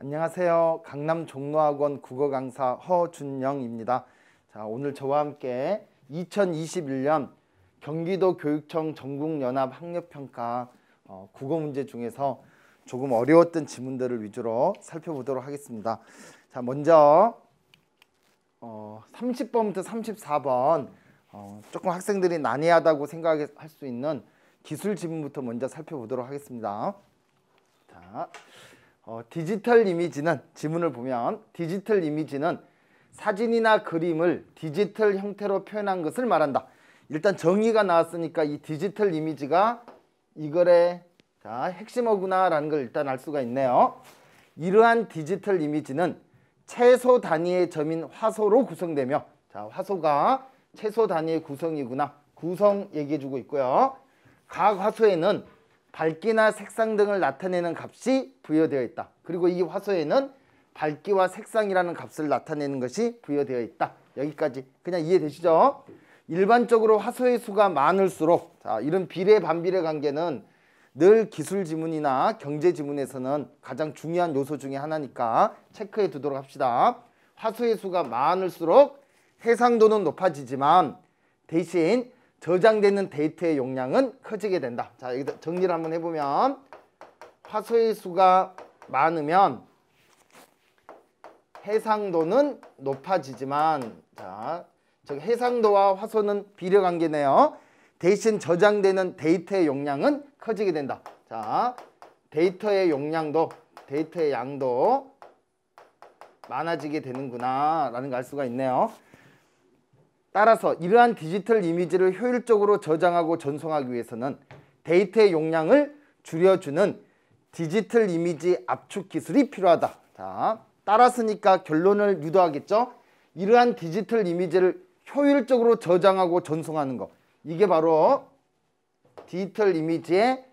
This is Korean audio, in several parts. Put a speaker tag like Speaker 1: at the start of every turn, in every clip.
Speaker 1: 안녕하세요. 강남 종로학원 국어 강사 허준영입니다. 자, 오늘 저와 함께 2021년 경기도 교육청 전국연합 학력평가 국어 문제 중에서 조금 어려웠던 지문들을 위주로 살펴보도록 하겠습니다. 자, 먼저 30번부터 34번 조금 학생들이 난해하다고 생각할 수 있는 기술 지문부터 먼저 살펴보도록 하겠습니다. 자, 디지털 이미지는, 지문을 보면 디지털 이미지는 사진이나 그림을 디지털 형태로 표현한 것을 말한다. 일단 정의가 나왔으니까 이 디지털 이미지가 이거의 핵심어구나 라는 걸 일단 알 수가 있네요. 이러한 디지털 이미지는 최소 단위의 점인 화소로 구성되며, 자, 화소가 최소 단위의 구성이구나. 구성 얘기해주고 있고요. 각 화소에는 밝기나 색상 등을 나타내는 값이 부여되어 있다. 그리고 이 화소에는 밝기와 색상이라는 값을 나타내는 것이 부여되어 있다. 여기까지 그냥 이해되시죠? 일반적으로 화소의 수가 많을수록, 자, 이런 비례 반비례 관계는 늘 기술 지문이나 경제 지문에서는 가장 중요한 요소 중에 하나니까 체크해 두도록 합시다. 화소의 수가 많을수록 해상도는 높아지지만 대신 저장되는 데이터의 용량은 커지게 된다. 자, 여기서 정리를 한번 해보면 화소의 수가 많으면 해상도는 높아지지만, 자, 해상도와 화소는 비례관계네요. 대신 저장되는 데이터의 용량은 커지게 된다. 자, 데이터의 양도 많아지게 되는구나 라는 걸 알 수가 있네요. 따라서 이러한 디지털 이미지를 효율적으로 저장하고 전송하기 위해서는 데이터의 용량을 줄여주는 디지털 이미지 압축 기술이 필요하다. 자, 따랐으니까 결론을 유도하겠죠. 이러한 디지털 이미지를 효율적으로 저장하고 전송하는 것, 이게 바로 디지털 이미지의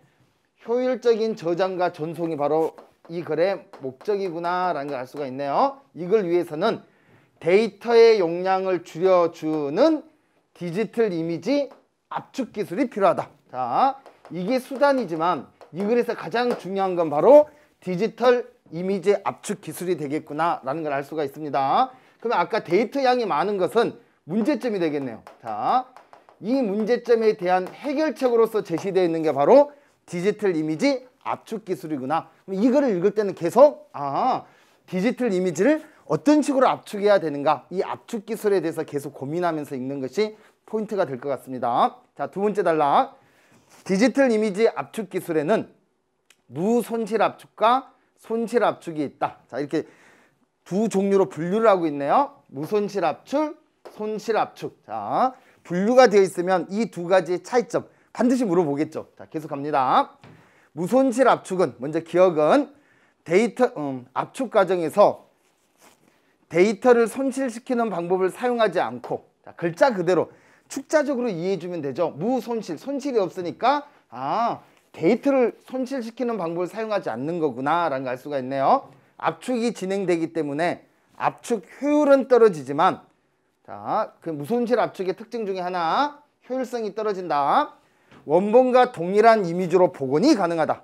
Speaker 1: 효율적인 저장과 전송이 바로 이 글의 목적이구나 라는 걸 알 수가 있네요. 이걸 위해서는 데이터의 용량을 줄여주는 디지털 이미지 압축 기술이 필요하다. 자, 이게 수단이지만 이 글에서 가장 중요한 건 바로 디지털 이미지 압축 기술이 되겠구나 라는 걸 알 수가 있습니다. 그러면 아까 데이터 양이 많은 것은 문제점이 되겠네요. 자, 이 문제점에 대한 해결책으로서 제시되어 있는 게 바로 디지털 이미지 압축 기술이구나. 이거를 읽을 때는 계속 디지털 이미지를 어떤 식으로 압축해야 되는가, 이 압축 기술에 대해서 계속 고민하면서 읽는 것이 포인트가 될 것 같습니다. 자, 두 번째 단락. 디지털 이미지 압축 기술에는 무손실 압축과 손실 압축이 있다. 자, 이렇게 두 종류로 분류를 하고 있네요. 무손실 압축, 손실 압축. 자, 분류가 되어 있으면 이 두 가지의 차이점 반드시 물어보겠죠. 자, 계속 갑니다. 무손실 압축은, 먼저 기억은 데이터 압축 과정에서 데이터를 손실시키는 방법을 사용하지 않고, 자, 글자 그대로 축자적으로 이해해주면 되죠. 무손실, 손실이 없으니까 데이터를 손실시키는 방법을 사용하지 않는 거구나 라는 걸 알 수가 있네요. 압축이 진행되기 때문에 압축 효율은 떨어지지만, 자, 그 무손실 압축의 특징 중에 하나, 효율성이 떨어진다. 원본과 동일한 이미지로 복원이 가능하다.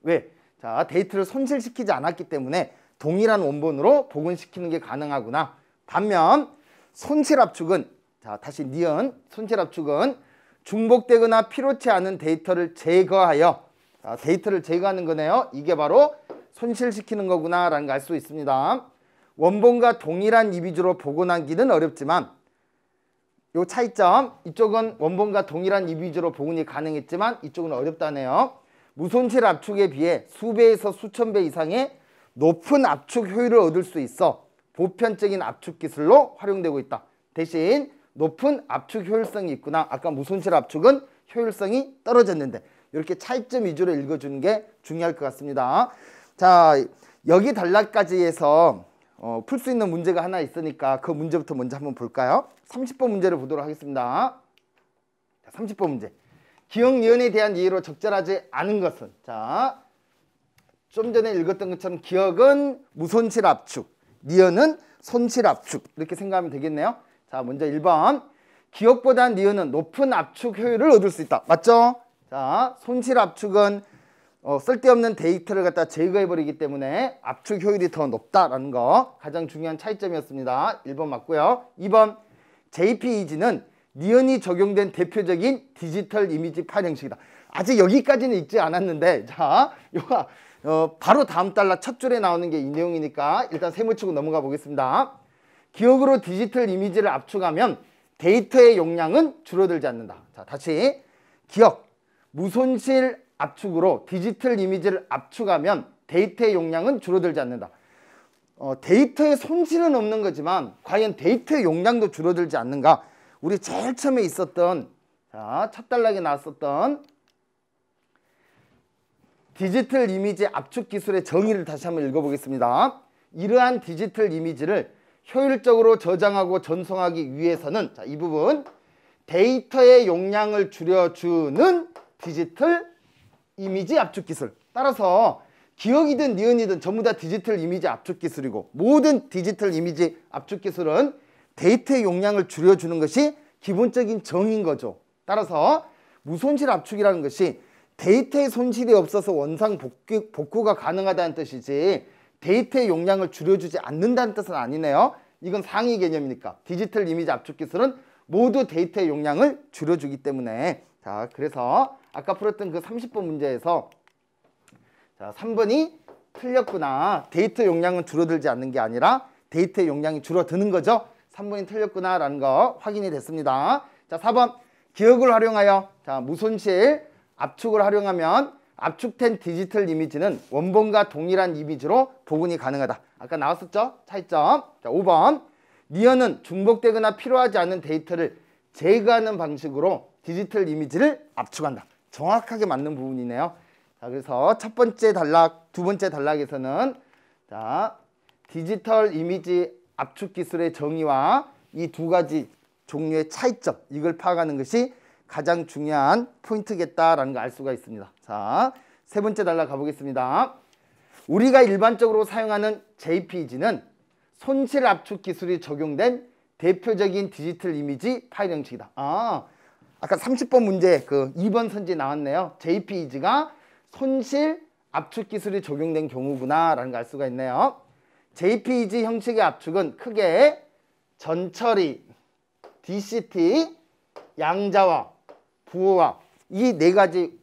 Speaker 1: 왜? 자, 데이터를 손실시키지 않았기 때문에 동일한 원본으로 복원시키는 게 가능하구나. 반면 손실 압축은, 자, 다시 니은, 손실 압축은 중복되거나 필요치 않은 데이터를 제거하여, 자, 데이터를 제거하는 거네요. 이게 바로 손실시키는 거구나 라는 걸 알 수 있습니다. 원본과 동일한 이미지로 복원하기는 어렵지만, 요 차이점, 이쪽은 원본과 동일한 이미지로 복원이 가능했지만 이쪽은 어렵다네요. 무손실 압축에 비해 수배에서 수천 배 이상의 높은 압축 효율을 얻을 수 있어 보편적인 압축 기술로 활용되고 있다. 대신 높은 압축 효율성이 있구나. 아까 무손실 압축은 효율성이 떨어졌는데, 이렇게 차이점 위주로 읽어주는 게 중요할 것 같습니다. 자, 여기 단락까지 해서 풀 수 있는 문제가 하나 있으니까 그 문제부터 먼저 한번 볼까요? 30번 문제를 보도록 하겠습니다. 자, 30번 문제. 기억 니은에 대한 이해로 적절하지 않은 것은, 자, 좀 전에 읽었던 것처럼 기억은 무손실 압축, 니은은 손실 압축, 이렇게 생각하면 되겠네요. 자, 먼저 1번. 기억보다 니은은 높은 압축 효율을 얻을 수 있다. 맞죠? 자, 손실 압축은 쓸데없는 데이터를 갖다 제거해버리기 때문에 압축 효율이 더 높다라는 거 가장 중요한 차이점이었습니다. 1번 맞고요. 2번 JPEG는 니은이 적용된 대표적인 디지털 이미지 파일 형식이다. 아직 여기까지는 읽지 않았는데 자, 바로 다음 달락 첫 줄에 나오는 게 이 내용이니까 일단 세모치고 넘어가 보겠습니다. 기억으로 디지털 이미지를 압축하면 데이터의 용량은 줄어들지 않는다. 자, 다시 기억, 무손실 압축으로 디지털 이미지를 압축하면 데이터의 용량은 줄어들지 않는다. 데이터의 손실은 없는 거지만 과연 데이터의 용량도 줄어들지 않는가? 우리 제일 처음에 있었던 자, 첫 단락에 나왔었던 디지털 이미지 압축 기술의 정의를 다시 한번 읽어보겠습니다. 이러한 디지털 이미지를 효율적으로 저장하고 전송하기 위해서는 자, 이 부분 데이터의 용량을 줄여주는 디지털 이미지 압축 기술. 따라서 기억이든 니은이든 전부 다 디지털 이미지 압축 기술이고 모든 디지털 이미지 압축 기술은 데이터의 용량을 줄여주는 것이 기본적인 정의인 거죠. 따라서 무손실 압축이라는 것이 데이터의 손실이 없어서 원상 복구가 가능하다는 뜻이지 데이터의 용량을 줄여주지 않는다는 뜻은 아니네요. 이건 상위 개념이니까 디지털 이미지 압축 기술은 모두 데이터의 용량을 줄여주기 때문에 자, 그래서 아까 풀었던 그 30번 문제에서 자, 3번이 틀렸구나. 데이터 용량은 줄어들지 않는 게 아니라 데이터의 용량이 줄어드는 거죠. 3번이 틀렸구나 라는 거 확인이 됐습니다. 자, 4번 기억을 활용하여 자, 무손실 압축을 활용하면 압축된 디지털 이미지는 원본과 동일한 이미지로 복원이 가능하다. 아까 나왔었죠? 차이점. 자, 5번 니은은 중복되거나 필요하지 않은 데이터를 제거하는 방식으로 디지털 이미지를 압축한다. 정확하게 맞는 부분이네요. 자, 그래서 첫 번째 단락, 두 번째 단락에서는 자, 디지털 이미지 압축 기술의 정의와 이 두 가지 종류의 차이점, 이걸 파악하는 것이 가장 중요한 포인트겠다라는 걸 알 수가 있습니다. 자, 세 번째 단락 가보겠습니다. 우리가 일반적으로 사용하는 JPEG는 손실 압축 기술이 적용된 대표적인 디지털 이미지 파일 형식이다. 아까 30번 문제 그 2번 선지 나왔네요. JPEG가 손실 압축 기술이 적용된 경우구나 라는 걸 알 수가 있네요. JPEG 형식의 압축은 크게 전처리, DCT, 양자화, 부호화 이 네 가지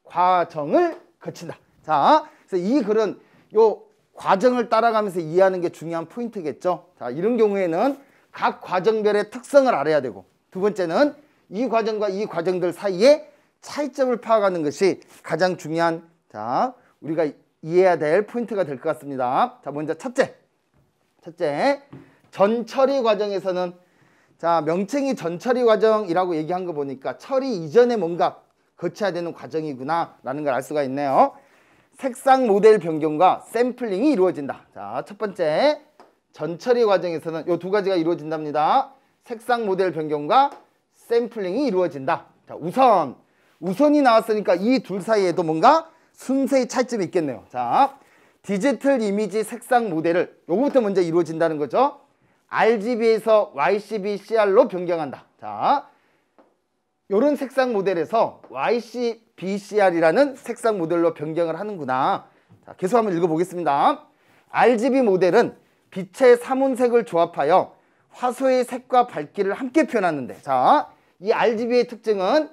Speaker 1: 과정을 거친다. 자, 그래서 이 글은 요 과정을 따라가면서 이해하는 게 중요한 포인트겠죠. 자, 이런 경우에는 각 과정별의 특성을 알아야 되고 두 번째는 이 과정과 이 과정들 사이에 차이점을 파악하는 것이 가장 중요한 자, 우리가 이해해야 될 포인트가 될 것 같습니다. 자, 먼저 첫째 전처리 과정에서는 자, 명칭이 전처리 과정이라고 얘기한 거 보니까 처리 이전에 뭔가 거쳐야 되는 과정이구나 라는 걸 알 수가 있네요. 색상 모델 변경과 샘플링이 이루어진다. 자, 첫 번째 전처리 과정에서는 이 두 가지가 이루어진답니다. 색상 모델 변경과 샘플링이 이루어진다. 자, 우선이 나왔으니까 이 둘 사이에도 뭔가 순서의 차이점이 있겠네요. 자, 디지털 이미지 색상 모델을 요거부터 먼저 이루어진다는 거죠. RGB에서 YCBCR로 변경한다. 자, 요런 색상 모델에서 YCBCR이라는 색상 모델로 변경을 하는구나. 자, 계속 한번 읽어보겠습니다. RGB 모델은 빛의 삼원색을 조합하여 화소의 색과 밝기를 함께 표현하는데 자, 이 RGB의 특징은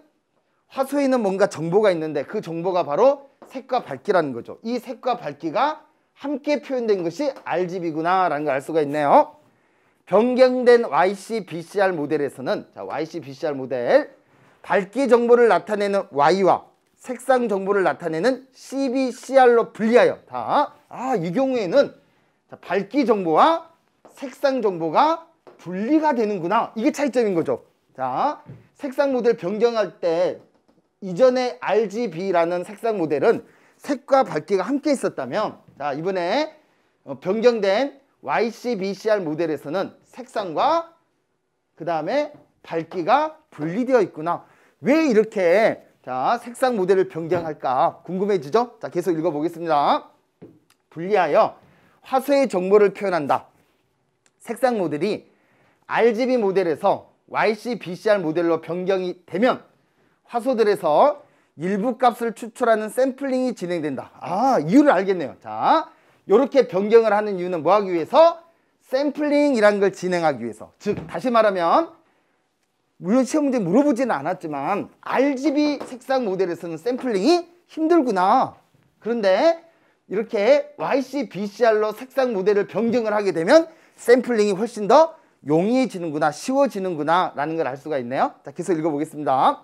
Speaker 1: 화소에는 뭔가 정보가 있는데 그 정보가 바로 색과 밝기라는 거죠. 이 색과 밝기가 함께 표현된 것이 RGB구나 라는 걸 알 수가 있네요. 변경된 YCBCR 모델에서는 자, YCBCR 모델 밝기 정보를 나타내는 Y와 색상 정보를 나타내는 CBCR로 분리하여 이 경우에는 자, 밝기 정보와 색상 정보가 분리가 되는구나. 이게 차이점인 거죠. 자, 색상 모델 변경할 때 이전에 RGB라는 색상 모델은 색과 밝기가 함께 있었다면 자, 이번에 변경된 YCBCR 모델에서는 색상과 그 다음에 밝기가 분리되어 있구나. 왜 이렇게 자, 색상 모델을 변경할까 궁금해지죠? 자, 계속 읽어보겠습니다. 분리하여 화소의 정보를 표현한다. 색상 모델이 RGB 모델에서 YCBCR 모델로 변경이 되면 화소들에서 일부 값을 추출하는 샘플링이 진행된다. 아, 이유를 알겠네요. 자, 이렇게 변경을 하는 이유는 뭐 하기 위해서? 샘플링이라는 걸 진행하기 위해서. 즉 다시 말하면 물론 시험 문제 물어보지는 않았지만 RGB 색상 모델에서는 샘플링이 힘들구나. 그런데 이렇게 YC, BCR로 색상 모델을 변경을 하게 되면 샘플링이 훨씬 더 용이해지는구나, 쉬워지는구나 라는 걸 알 수가 있네요. 자, 계속 읽어보겠습니다.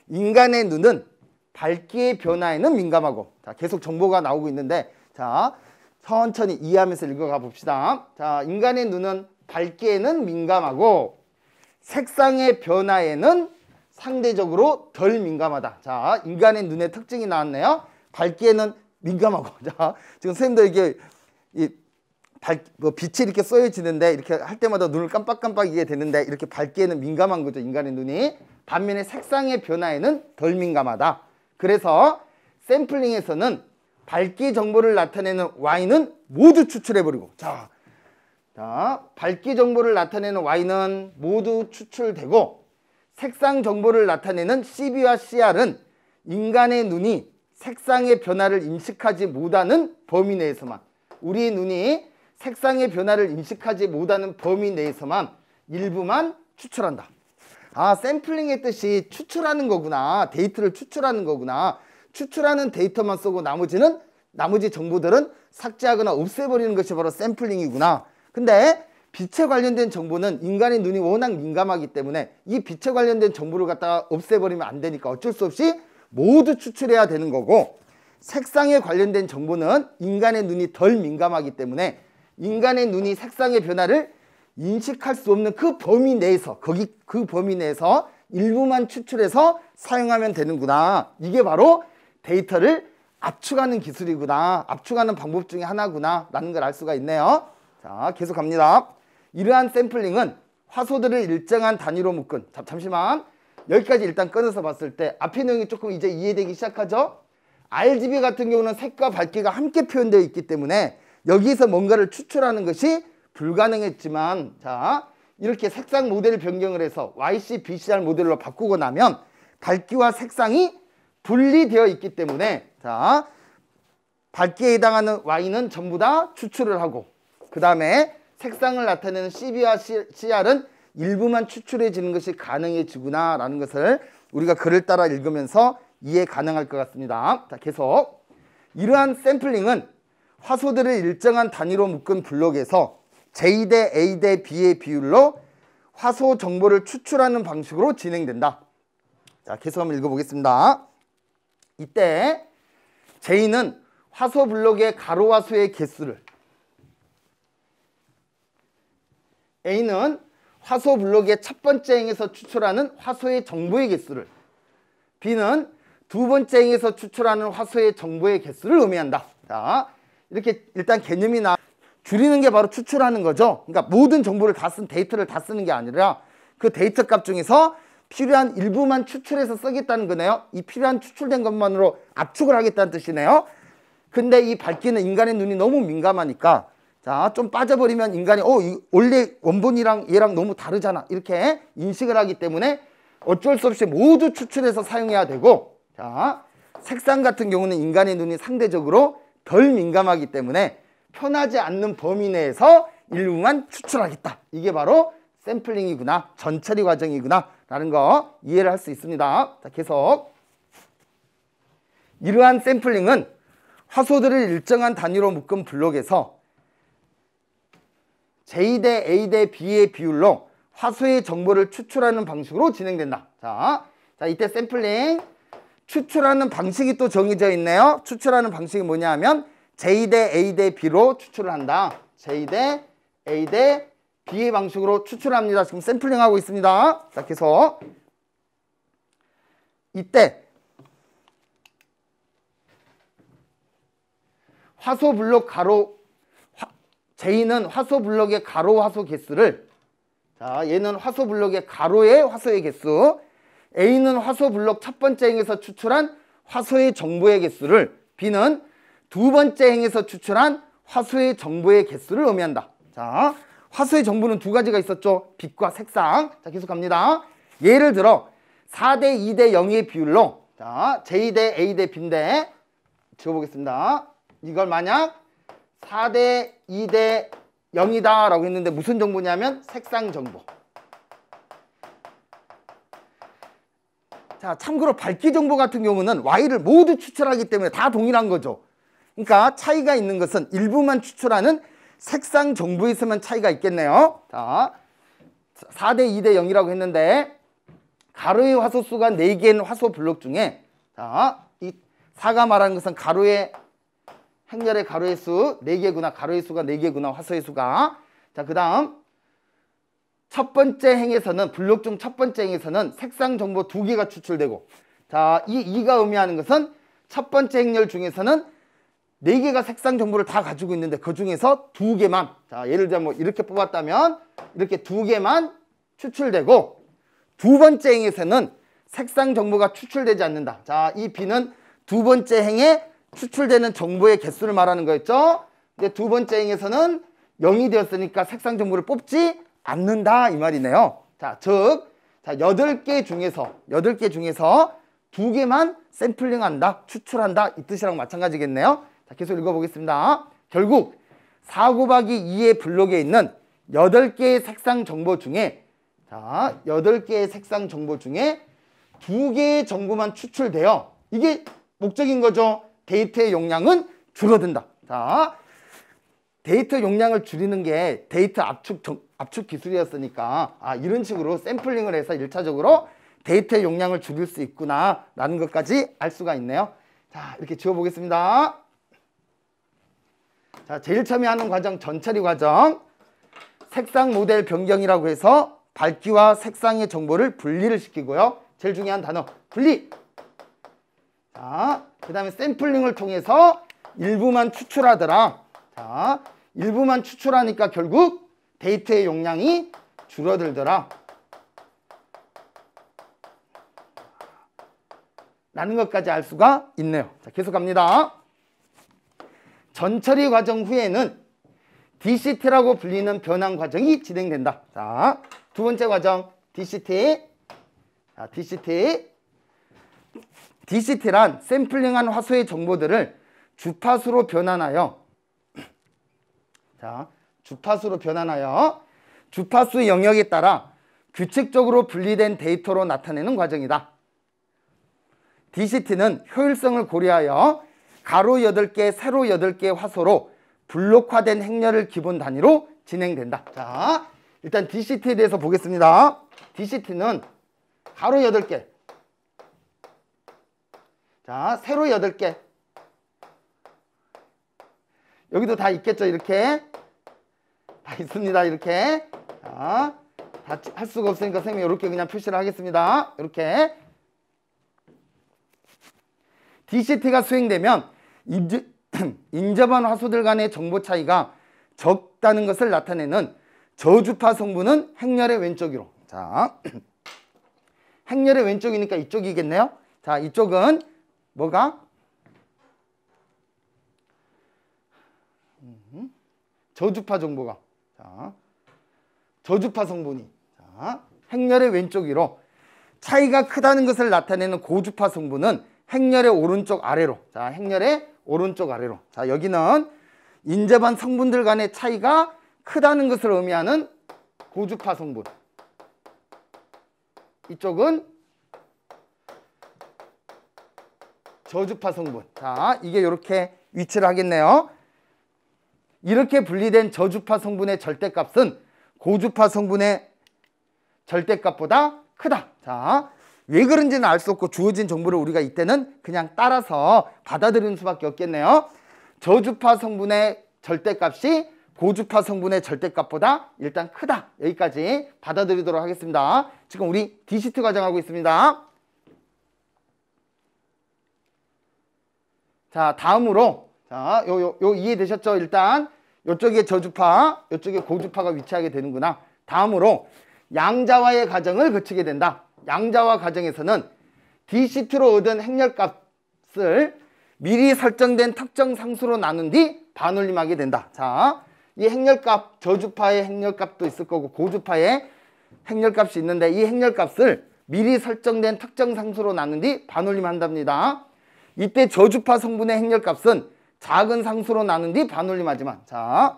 Speaker 1: 인간의 눈은 밝기의 변화에는 민감하고, 자, 계속 정보가 나오고 있는데, 자, 천천히 이해하면서 읽어가 봅시다. 자, 인간의 눈은 밝기에는 민감하고 색상의 변화에는 상대적으로 덜 민감하다. 자, 인간의 눈의 특징이 나왔네요. 밝기에는 민감하고. 자, 지금 선생님도 이게 빛이 이렇게 쏘여지는데 이렇게 할 때마다 눈을 깜빡깜빡이게 되는데 이렇게 밝기에는 민감한 거죠, 인간의 눈이. 반면에 색상의 변화에는 덜 민감하다. 그래서 샘플링에서는 밝기 정보를 나타내는 Y는 모두 추출해버리고, 자, 밝기 정보를 나타내는 Y는 모두 추출되고 색상 정보를 나타내는 CB와 CR은 인간의 눈이 색상의 변화를 인식하지 못하는 범위 내에서만, 우리 눈이 색상의 변화를 인식하지 못하는 범위 내에서만 일부만 추출한다. 아, 샘플링의 뜻이 추출하는 거구나. 데이터를 추출하는 거구나. 추출하는 데이터만 쓰고 나머지 정보들은 삭제하거나 없애버리는 것이 바로 샘플링이구나. 근데 빛에 관련된 정보는 인간의 눈이 워낙 민감하기 때문에 이 빛에 관련된 정보를 갖다가 없애버리면 안 되니까 어쩔 수 없이 모두 추출해야 되는 거고, 색상에 관련된 정보는 인간의 눈이 덜 민감하기 때문에 인간의 눈이 색상의 변화를 인식할 수 없는 그 범위 내에서, 그 범위 내에서 일부만 추출해서 사용하면 되는구나. 이게 바로 데이터를 압축하는 기술이구나. 압축하는 방법 중에 하나구나 라는 걸 알 수가 있네요. 자, 계속 갑니다. 이러한 샘플링은 화소들을 일정한 단위로 묶은, 잠시만, 여기까지 일단 끊어서 봤을 때 앞에 내용이 조금 이제 이해되기 시작하죠. RGB 같은 경우는 색과 밝기가 함께 표현되어 있기 때문에 여기에서 뭔가를 추출하는 것이 불가능했지만, 자, 이렇게 색상 모델 변경을 해서 YC, BCR 모델로 바꾸고 나면 밝기와 색상이 분리되어 있기 때문에, 자, 밝기에 해당하는 Y는 전부 다 추출을 하고, 그 다음에 색상을 나타내는 CB와 CR은 일부만 추출해지는 것이 가능해지구나 라는 것을 우리가 글을 따라 읽으면서 이해 가능할 것 같습니다. 자, 계속. 이러한 샘플링은 화소들을 일정한 단위로 묶은 블록에서 J 대 A 대 B의 비율로 화소 정보를 추출하는 방식으로 진행된다. 자, 계속 한번 읽어보겠습니다. 이때 J는 화소 블록의 가로와 수의 개수를, A는 화소 블록의 첫 번째 행에서 추출하는 화소의 정보의 개수를, B는 두 번째 행에서 추출하는 화소의 정보의 개수를 의미한다. 자, 이렇게 일단 개념이 줄이는 게 바로 추출하는 거죠. 그러니까 모든 정보를 다 쓴, 데이터를 다 쓰는 게 아니라 그 데이터 값 중에서 필요한 일부만 추출해서 쓰겠다는 거네요. 이 필요한 추출된 것만으로 압축을 하겠다는 뜻이네요. 근데 이 밝기는 인간의 눈이 너무 민감하니까, 자, 좀 빠져버리면 인간이 원래 원본이랑 얘랑 너무 다르잖아 이렇게 인식을 하기 때문에 어쩔 수 없이 모두 추출해서 사용해야 되고, 자, 색상 같은 경우는 인간의 눈이 상대적으로 덜 민감하기 때문에 편하지 않는 범위 내에서 일부만 추출하겠다. 이게 바로 샘플링이구나, 전처리 과정이구나 라는 거 이해를 할 수 있습니다. 자, 계속. 이러한 샘플링은 화소들을 일정한 단위로 묶은 블록에서 J 대 A 대 B의 비율로 화소의 정보를 추출하는 방식으로 진행된다. 자, 이때 샘플링 추출하는 방식이 또 정해져 있네요. 추출하는 방식이 뭐냐 하면 J 대 A 대 B로 추출을 한다. J 대 A 대 B의 방식으로 추출합니다. 지금 샘플링하고 있습니다. 자, 계속. 이때 화소 블록 J는 화소 블록의 가로 화소 개수를, 자, 얘는 화소 블록의 가로의 화소의 개수, A는 화소 블록 첫 번째 행에서 추출한 화소의 정보의 개수를, B는 두 번째 행에서 추출한 화소의 정보의 개수를 의미한다. 자, 화소의 정보는 두 가지가 있었죠. 빛과 색상. 자, 계속 갑니다. 예를 들어 4대 2대 0의 비율로 자, J 대 A 대 B인데 지워보겠습니다. 이걸 만약 4 대 2 대 0이다 라고 했는데 무슨 정보냐면 색상 정보. 자, 참고로 밝기 정보 같은 경우는 Y를 모두 추출하기 때문에 다 동일한 거죠. 그러니까 차이가 있는 것은 일부만 추출하는 색상 정보에서만 차이가 있겠네요. 자, 4 대 2 대 0이라고 했는데 가로의 화소수가 4개인 화소 블록 중에 자, 이 4가 말하는 것은 가로의 행렬의 가로의 수 4개구나. 가로의 수가 4개구나. 화소의 수가. 자, 그 다음 첫 번째 행에서는 블록 중 첫 번째 행에서는 색상 정보 2개가 추출되고 자, 이 2가 의미하는 것은 첫 번째 행렬 중에서는 4개가 색상 정보를 다 가지고 있는데 그 중에서 2개만 자, 예를 들면 뭐 이렇게 뽑았다면 이렇게 2개만 추출되고 두 번째 행에서는 색상 정보가 추출되지 않는다. 자, 이 B는 두 번째 행에 추출되는 정보의 개수를 말하는 거였죠. 근데 두 번째 행에서는 0이 되었으니까 색상 정보를 뽑지 않는다 이 말이네요. 자, 즉 자, 8개 중에서 2개만 샘플링한다, 추출한다 이 뜻이랑 마찬가지겠네요. 자, 계속 읽어보겠습니다. 결국 4 곱하기 2의 블록에 있는 8개의 색상 정보 중에 자, 8개의 색상 정보 중에 2개의 정보만 추출되어 이게 목적인 거죠. 데이터의 용량은 줄어든다. 자, 데이터 용량을 줄이는 게 데이터 압축 기술이었으니까 이런 식으로 샘플링을 해서 1차적으로 데이터의 용량을 줄일 수 있구나 라는 것까지 알 수가 있네요. 자, 이렇게 지워보겠습니다. 자, 제일 처음에 하는 과정 전처리 과정. 색상 모델 변경이라고 해서 밝기와 색상의 정보를 분리를 시키고요. 제일 중요한 단어 분리. 자, 그 다음에 샘플링을 통해서 일부만 추출하더라. 자, 일부만 추출하니까 결국 데이터의 용량이 줄어들더라 라는 것까지 알 수가 있네요. 자, 계속 갑니다. 전처리 과정 후에는 DCT라고 불리는 변환 과정이 진행된다. 자, 두 번째 과정 DCT. 자, DCT란 샘플링한 화소의 정보들을 주파수로 변환하여 자, 주파수 영역에 따라 규칙적으로 분리된 데이터로 나타내는 과정이다. DCT는 효율성을 고려하여 가로 8개, 세로 8개의 화소로 블록화된 행렬을 기본 단위로 진행된다. 자, 일단 DCT에 대해서 보겠습니다. DCT는 가로 8개, 자, 세로 8개. 여기도 다 있겠죠. 이렇게 다 있습니다. 이렇게 자, 다 할 수가 없으니까 선생님이 이렇게 그냥 표시를 하겠습니다. 이렇게 DCT가 수행되면 인접한 화소들 간의 정보 차이가 적다는 것을 나타내는 저주파 성분은 행렬의 왼쪽으로. 자, 행렬의 왼쪽이니까 이쪽이겠네요. 자, 이쪽은 뭐가? 저주파 정보가. 자, 저주파 성분이. 자, 행렬의 왼쪽 위로. 차이가 크다는 것을 나타내는 고주파 성분은 행렬의 오른쪽 아래로. 자, 행렬의 오른쪽 아래로. 자, 여기는 인접한 성분들 간의 차이가 크다는 것을 의미하는 고주파 성분. 이쪽은 저주파 성분. 자, 이게 이렇게 위치를 하겠네요. 이렇게 분리된 저주파 성분의 절대값은 고주파 성분의 절대값보다 크다. 자, 왜 그런지는 알 수 없고 주어진 정보를 우리가 이때는 그냥 따라서 받아들이는 수밖에 없겠네요. 저주파 성분의 절대값이 고주파 성분의 절대값보다 일단 크다. 여기까지 받아들이도록 하겠습니다. 지금 우리 DCT 과정하고 있습니다. 자, 다음으로 자, 요 이해되셨죠? 일단 요쪽에 저주파, 요쪽에 고주파가 위치하게 되는구나. 다음으로 양자화의 과정을 거치게 된다. 양자화 과정에서는 DCT로 얻은 행렬값을 미리 설정된 특정 상수로 나눈 뒤 반올림하게 된다. 자, 이 행렬값, 저주파의 행렬값도 있을 거고 고주파의 행렬값이 있는데 이 행렬값을 미리 설정된 특정 상수로 나눈 뒤 반올림한답니다. 이때 저주파 성분의 행렬값은 작은 상수로 나눈 뒤 반올림하지만, 자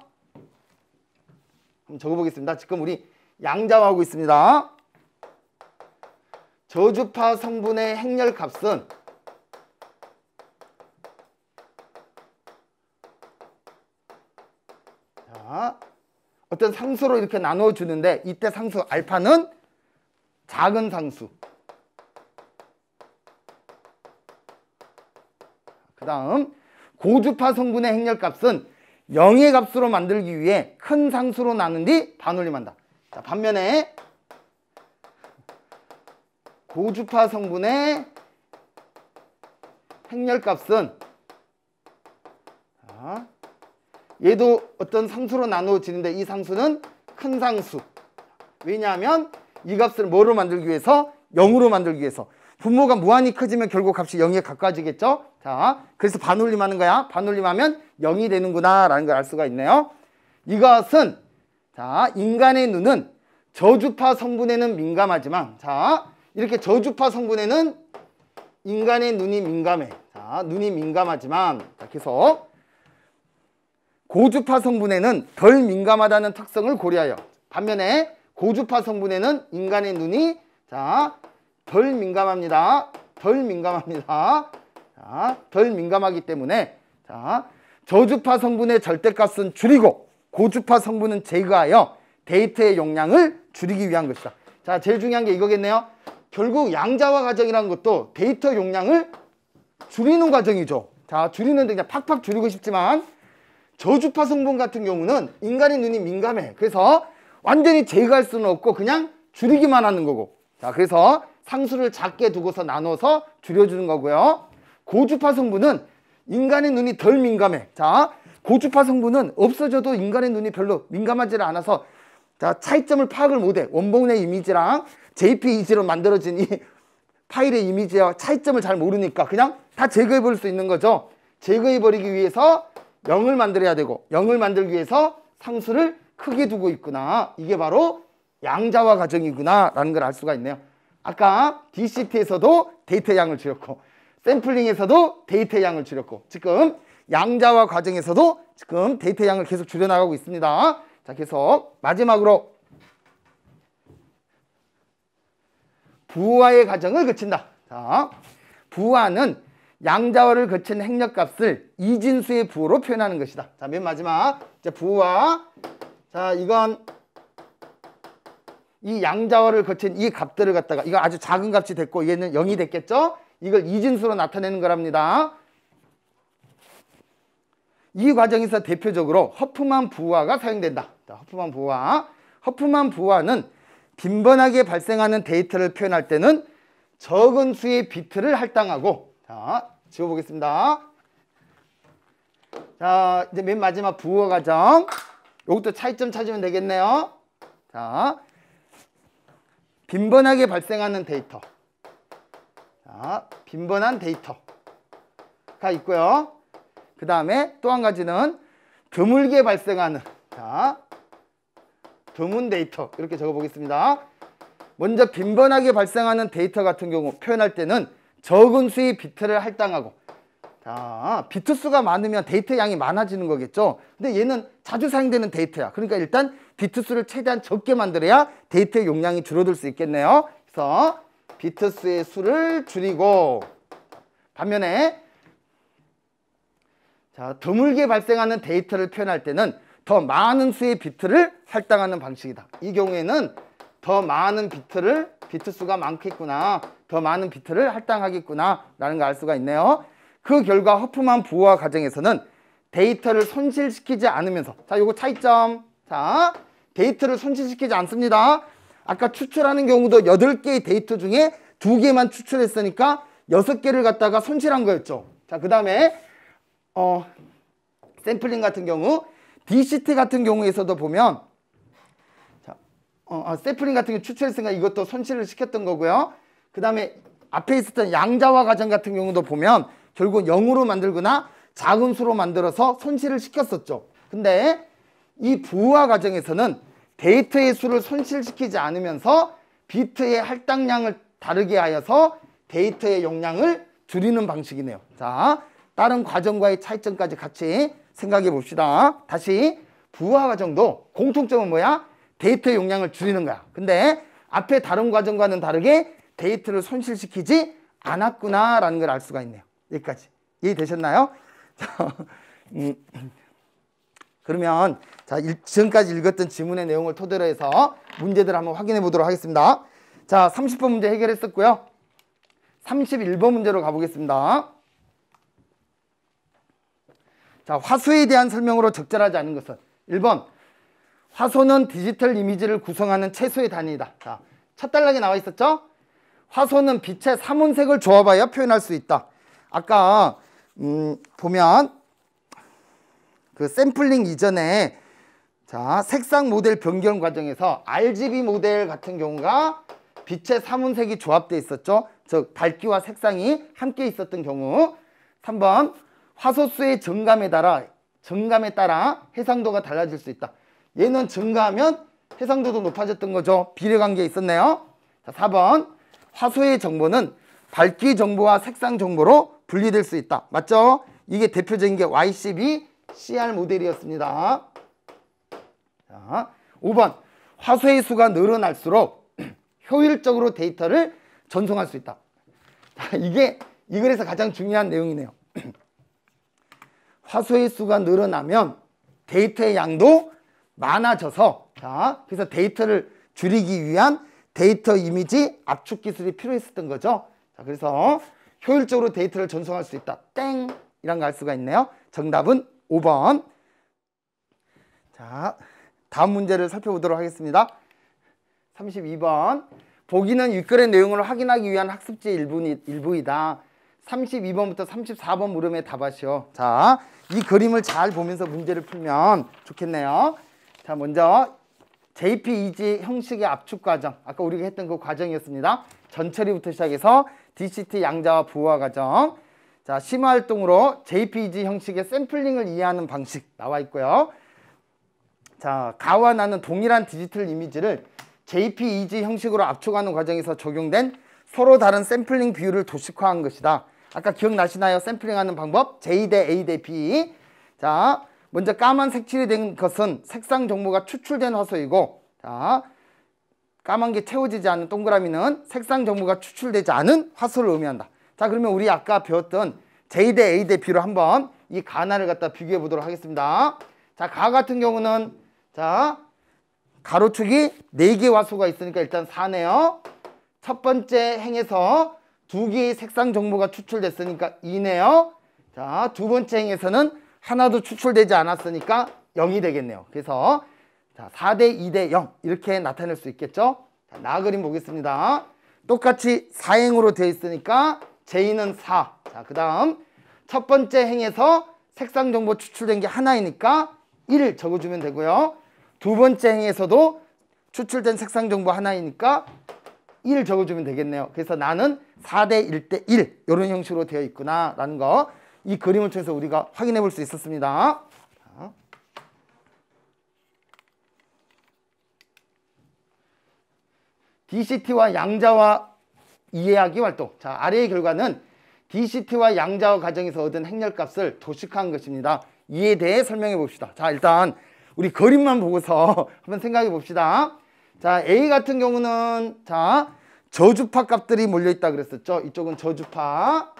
Speaker 1: 한번 적어보겠습니다. 지금 우리 양자화하고 있습니다. 저주파 성분의 행렬값은 자, 어떤 상수로 이렇게 나눠주는데 이때 상수 알파는 작은 상수, 그 다음 고주파 성분의 행렬값은 0의 값으로 만들기 위해 큰 상수로 나눈 뒤 반올림한다. 자, 반면에 고주파 성분의 행렬값은 자, 얘도 어떤 상수로 나누어지는데 이 상수는 큰 상수. 왜냐하면 이 값을 뭐로 만들기 위해서? 0으로 만들기 위해서. 분모가 무한히 커지면 결국 값이 0에 가까워지겠죠? 자, 그래서 반올림하는 거야. 반올림하면 0이 되는구나 라는 걸 알 수가 있네요. 이것은 자, 인간의 눈은 저주파 성분에는 민감하지만, 자, 이렇게 저주파 성분에는 인간의 눈이 민감해. 자, 눈이 민감하지만, 자, 계속 고주파 성분에는 덜 민감하다는 특성을 고려하여, 반면에 고주파 성분에는 인간의 눈이 자, 덜 민감합니다. 덜 민감합니다. 자, 덜 민감하기 때문에 자, 저주파 성분의 절대값은 줄이고 고주파 성분은 제거하여 데이터의 용량을 줄이기 위한 것이다. 자, 제일 중요한 게 이거겠네요. 결국 양자화 과정이라는 것도 데이터 용량을 줄이는 과정이죠. 자, 줄이는데 그냥 팍팍 줄이고 싶지만 저주파 성분 같은 경우는 인간의 눈이 민감해. 그래서 완전히 제거할 수는 없고 그냥 줄이기만 하는 거고. 자, 그래서 상수를 작게 두고서 나눠서 줄여주는 거고요. 고주파 성분은 인간의 눈이 덜 민감해. 자, 고주파 성분은 없어져도 인간의 눈이 별로 민감하지 않아서 자, 차이점을 파악을 못해. 원본의 이미지랑 JPEG로 만들어진 이 파일의 이미지와 차이점을 잘 모르니까 그냥 다 제거해버릴 수 있는 거죠. 제거해버리기 위해서 0을 만들어야 되고 0을 만들기 위해서 상수를 크게 두고 있구나. 이게 바로 양자화 과정이구나 라는 걸 알 수가 있네요. 아까 DCT에서도 데이터 양을 줄였고 샘플링에서도 데이터 양을 줄였고 지금 양자화 과정에서도 지금 데이터 양을 계속 줄여나가고 있습니다. 자, 계속 마지막으로 부화의 과정을 거친다. 자, 부화는 양자화를 거친 행렬값을 이진수의 부호로 표현하는 것이다. 자, 맨 마지막 이제 부화. 자, 이건 이 양자화를 거친 이 값들을 갖다가 이거 아주 작은 값이 됐고 얘는 0이 됐겠죠? 이걸 이진수로 나타내는 거랍니다. 이 과정에서 대표적으로 허프만 부화가 사용된다. 자, 허프만 부화. 허프만 부화는 빈번하게 발생하는 데이터를 표현할 때는 적은 수의 비트를 할당하고, 자, 지워보겠습니다. 자, 이제 맨 마지막 부호 과정. 요것도 차이점 찾으면 되겠네요. 자, 빈번하게 발생하는 데이터. 자, 빈번한 데이터가 있고요. 그 다음에 또 한 가지는 드물게 발생하는, 자, 드문 데이터. 이렇게 적어보겠습니다. 먼저 빈번하게 발생하는 데이터 같은 경우 표현할 때는 적은 수의 비트를 할당하고, 자, 비트 수가 많으면 데이터 양이 많아지는 거겠죠. 근데 얘는 자주 사용되는 데이터야. 그러니까 일단 비트 수를 최대한 적게 만들어야 데이터의 용량이 줄어들 수 있겠네요. 그래서 비트 수의 수를 줄이고, 반면에 자, 드물게 발생하는 데이터를 표현할 때는 더 많은 수의 비트를 할당하는 방식이다. 이 경우에는 더 많은 비트 수가 많겠구나, 더 많은 비트를 할당하겠구나 라는 걸 알 수가 있네요. 그 결과 허프만 부호화 과정에서는 데이터를 손실시키지 않으면서, 자, 요거 차이점. 자, 데이터를 손실시키지 않습니다. 아까 추출하는 경우도 8개의 데이터 중에 2개만 추출했으니까 6개를 갖다가 손실한 거였죠. 자, 그 다음에 샘플링 같은 경우, DCT 같은 경우에서도 보면, 자, 샘플링 같은 경우 추출했으니까 이것도 손실을 시켰던 거고요. 그 다음에 앞에 있었던 양자화 과정 같은 경우도 보면 결국 0으로 만들거나 작은 수로 만들어서 손실을 시켰었죠. 근데 이 부호화 과정에서는 데이터의 수를 손실시키지 않으면서 비트의 할당량을 다르게 하여서 데이터의 용량을 줄이는 방식이네요. 자, 다른 과정과의 차이점까지 같이 생각해 봅시다. 다시 부하 과정도 공통점은 뭐야? 데이터의 용량을 줄이는 거야. 근데 앞에 다른 과정과는 다르게 데이터를 손실시키지 않았구나 라는 걸 알 수가 있네요. 여기까지 이해되셨나요? 자, 그러면 자, 지금까지 읽었던 지문의 내용을 토대로 해서 문제들을 한번 확인해 보도록 하겠습니다. 자, 30번 문제 해결했었고요. 31번 문제로 가보겠습니다. 자, 화소에 대한 설명으로 적절하지 않은 것은 1번 화소는 디지털 이미지를 구성하는 최소의 단위이다. 자, 첫 단락에 나와 있었죠? 화소는 빛의 삼원색을 조합하여 표현할 수 있다. 아까 보면 그 샘플링 이전에 자, 색상 모델 변경 과정에서 RGB 모델 같은 경우가 빛의 삼원색이 조합되어 있었죠. 즉 밝기와 색상이 함께 있었던 경우. 3번 화소수의 증감에 따라 해상도가 달라질 수 있다. 얘는 증가하면 해상도도 높아졌던 거죠. 비례관계에 있었네요. 자, 4번 화소의 정보는 밝기 정보와 색상 정보로 분리될 수 있다. 맞죠? 이게 대표적인 게 YCB CR 모델이었습니다. 자, 5번 화소의 수가 늘어날수록 효율적으로 데이터를 전송할 수 있다. 자, 이게 이 글에서 가장 중요한 내용이네요. 화소의 수가 늘어나면 데이터의 양도 많아져서 자, 그래서 데이터를 줄이기 위한 데이터 이미지 압축 기술이 필요했었던 거죠. 자, 그래서 효율적으로 데이터를 전송할 수 있다. 땡! 이란 거 알 수가 있네요. 정답은 5번. 자, 다음 문제를 살펴보도록 하겠습니다. 32번. 보기는 윗글의 내용을 확인하기 위한 학습지의 일부이다. 32번부터 34번 물음의 답하시오. 자, 이 그림을 잘 보면서 문제를 풀면 좋겠네요. 자, 먼저 JPEG 형식의 압축 과정. 아까 우리가 했던 그 과정이었습니다. 전처리부터 시작해서 DCT 양자와 부호화 과정. 자, 심화활동으로 JPEG 형식의 샘플링을 이해하는 방식 나와 있고요. 자, 가와 나는 동일한 디지털 이미지를 JPEG 형식으로 압축하는 과정에서 적용된 서로 다른 샘플링 비율을 도식화한 것이다. 아까 기억나시나요? 샘플링하는 방법 J 대 A 대 B. 자, 먼저 까만 색칠이 된 것은 색상 정보가 추출된 화소이고, 자, 까만 게 채워지지 않은 동그라미는 색상 정보가 추출되지 않은 화소를 의미한다. 자, 그러면 우리 아까 배웠던 J 대 A 대 B로 한번 이 가나를 갖다 비교해 보도록 하겠습니다. 자, 가 같은 경우는 자, 가로축이 4개의 화소가 있으니까 일단 4네요. 첫 번째 행에서 2개의 색상 정보가 추출됐으니까 2네요. 자, 두 번째 행에서는 하나도 추출되지 않았으니까 0이 되겠네요. 그래서 자, 4대 2대 0 이렇게 나타낼 수 있겠죠. 자, 나 그림 보겠습니다. 똑같이 4행으로 되어 있으니까 J는 4. 자, 그 다음 첫 번째 행에서 색상 정보 추출된 게 하나이니까 1 적어주면 되고요. 두 번째 행에서도 추출된 색상 정보 하나이니까 1 적어주면 되겠네요. 그래서 나는 4대 1대 1 이런 형식으로 되어 있구나 라는 거 이 그림을 통해서 우리가 확인해 볼 수 있었습니다. 자. DCT와 양자와 이해하기 활동. 자, 아래의 결과는 DCT와 양자와 과정에서 얻은 행렬값을 도식화한 것입니다. 이에 대해 설명해 봅시다. 자, 일단 우리 그림만 보고서 한번 생각해 봅시다. 자, A 같은 경우는 자, 저주파 값들이 몰려 있다 그랬었죠. 이쪽은 저주파.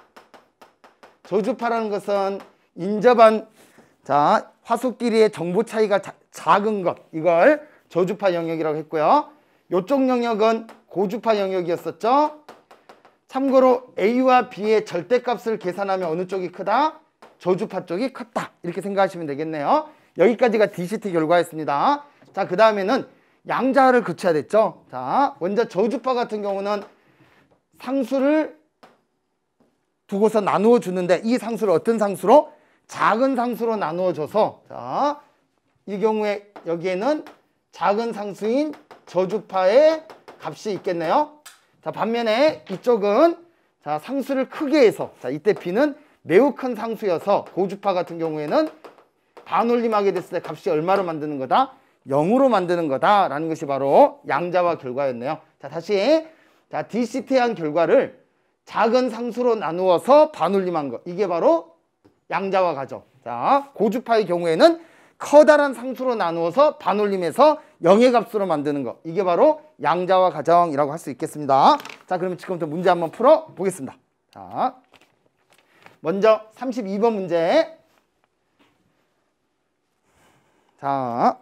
Speaker 1: 저주파라는 것은 인접한 자, 화소끼리의 정보 차이가 작은 것. 이걸 저주파 영역이라고 했고요. 이쪽 영역은 고주파 영역이었었죠. 참고로 A와 B의 절대값을 계산하면 어느 쪽이 크다? 저주파 쪽이 컸다. 이렇게 생각하시면 되겠네요. 여기까지가 DCT 결과였습니다. 자, 그 다음에는 양자를 그쳐야 됐죠. 자, 먼저 저주파 같은 경우는 상수를 두고서 나누어 주는데 이 상수를 어떤 상수로? 작은 상수로 나누어 줘서 자, 이 경우에 여기에는 작은 상수인 저주파의 값이 있겠네요. 자, 반면에 이쪽은 자, 상수를 크게 해서 자, 이때 B는 매우 큰 상수여서 고주파 같은 경우에는 반올림하게 됐을 때 값이 얼마로 만드는 거다? 0으로 만드는 거다 라는 것이 바로 양자와 결과였네요. 자, 다시 자, DCT에 한 결과를 작은 상수로 나누어서 반올림한 거. 이게 바로 양자화 과정. 자, 고주파의 경우에는 커다란 상수로 나누어서 반올림해서 영의 값으로 만드는 거. 이게 바로 양자화 과정이라고 할 수 있겠습니다. 자, 그러면 지금부터 문제 한번 풀어 보겠습니다. 자, 먼저 32번 문제. 자,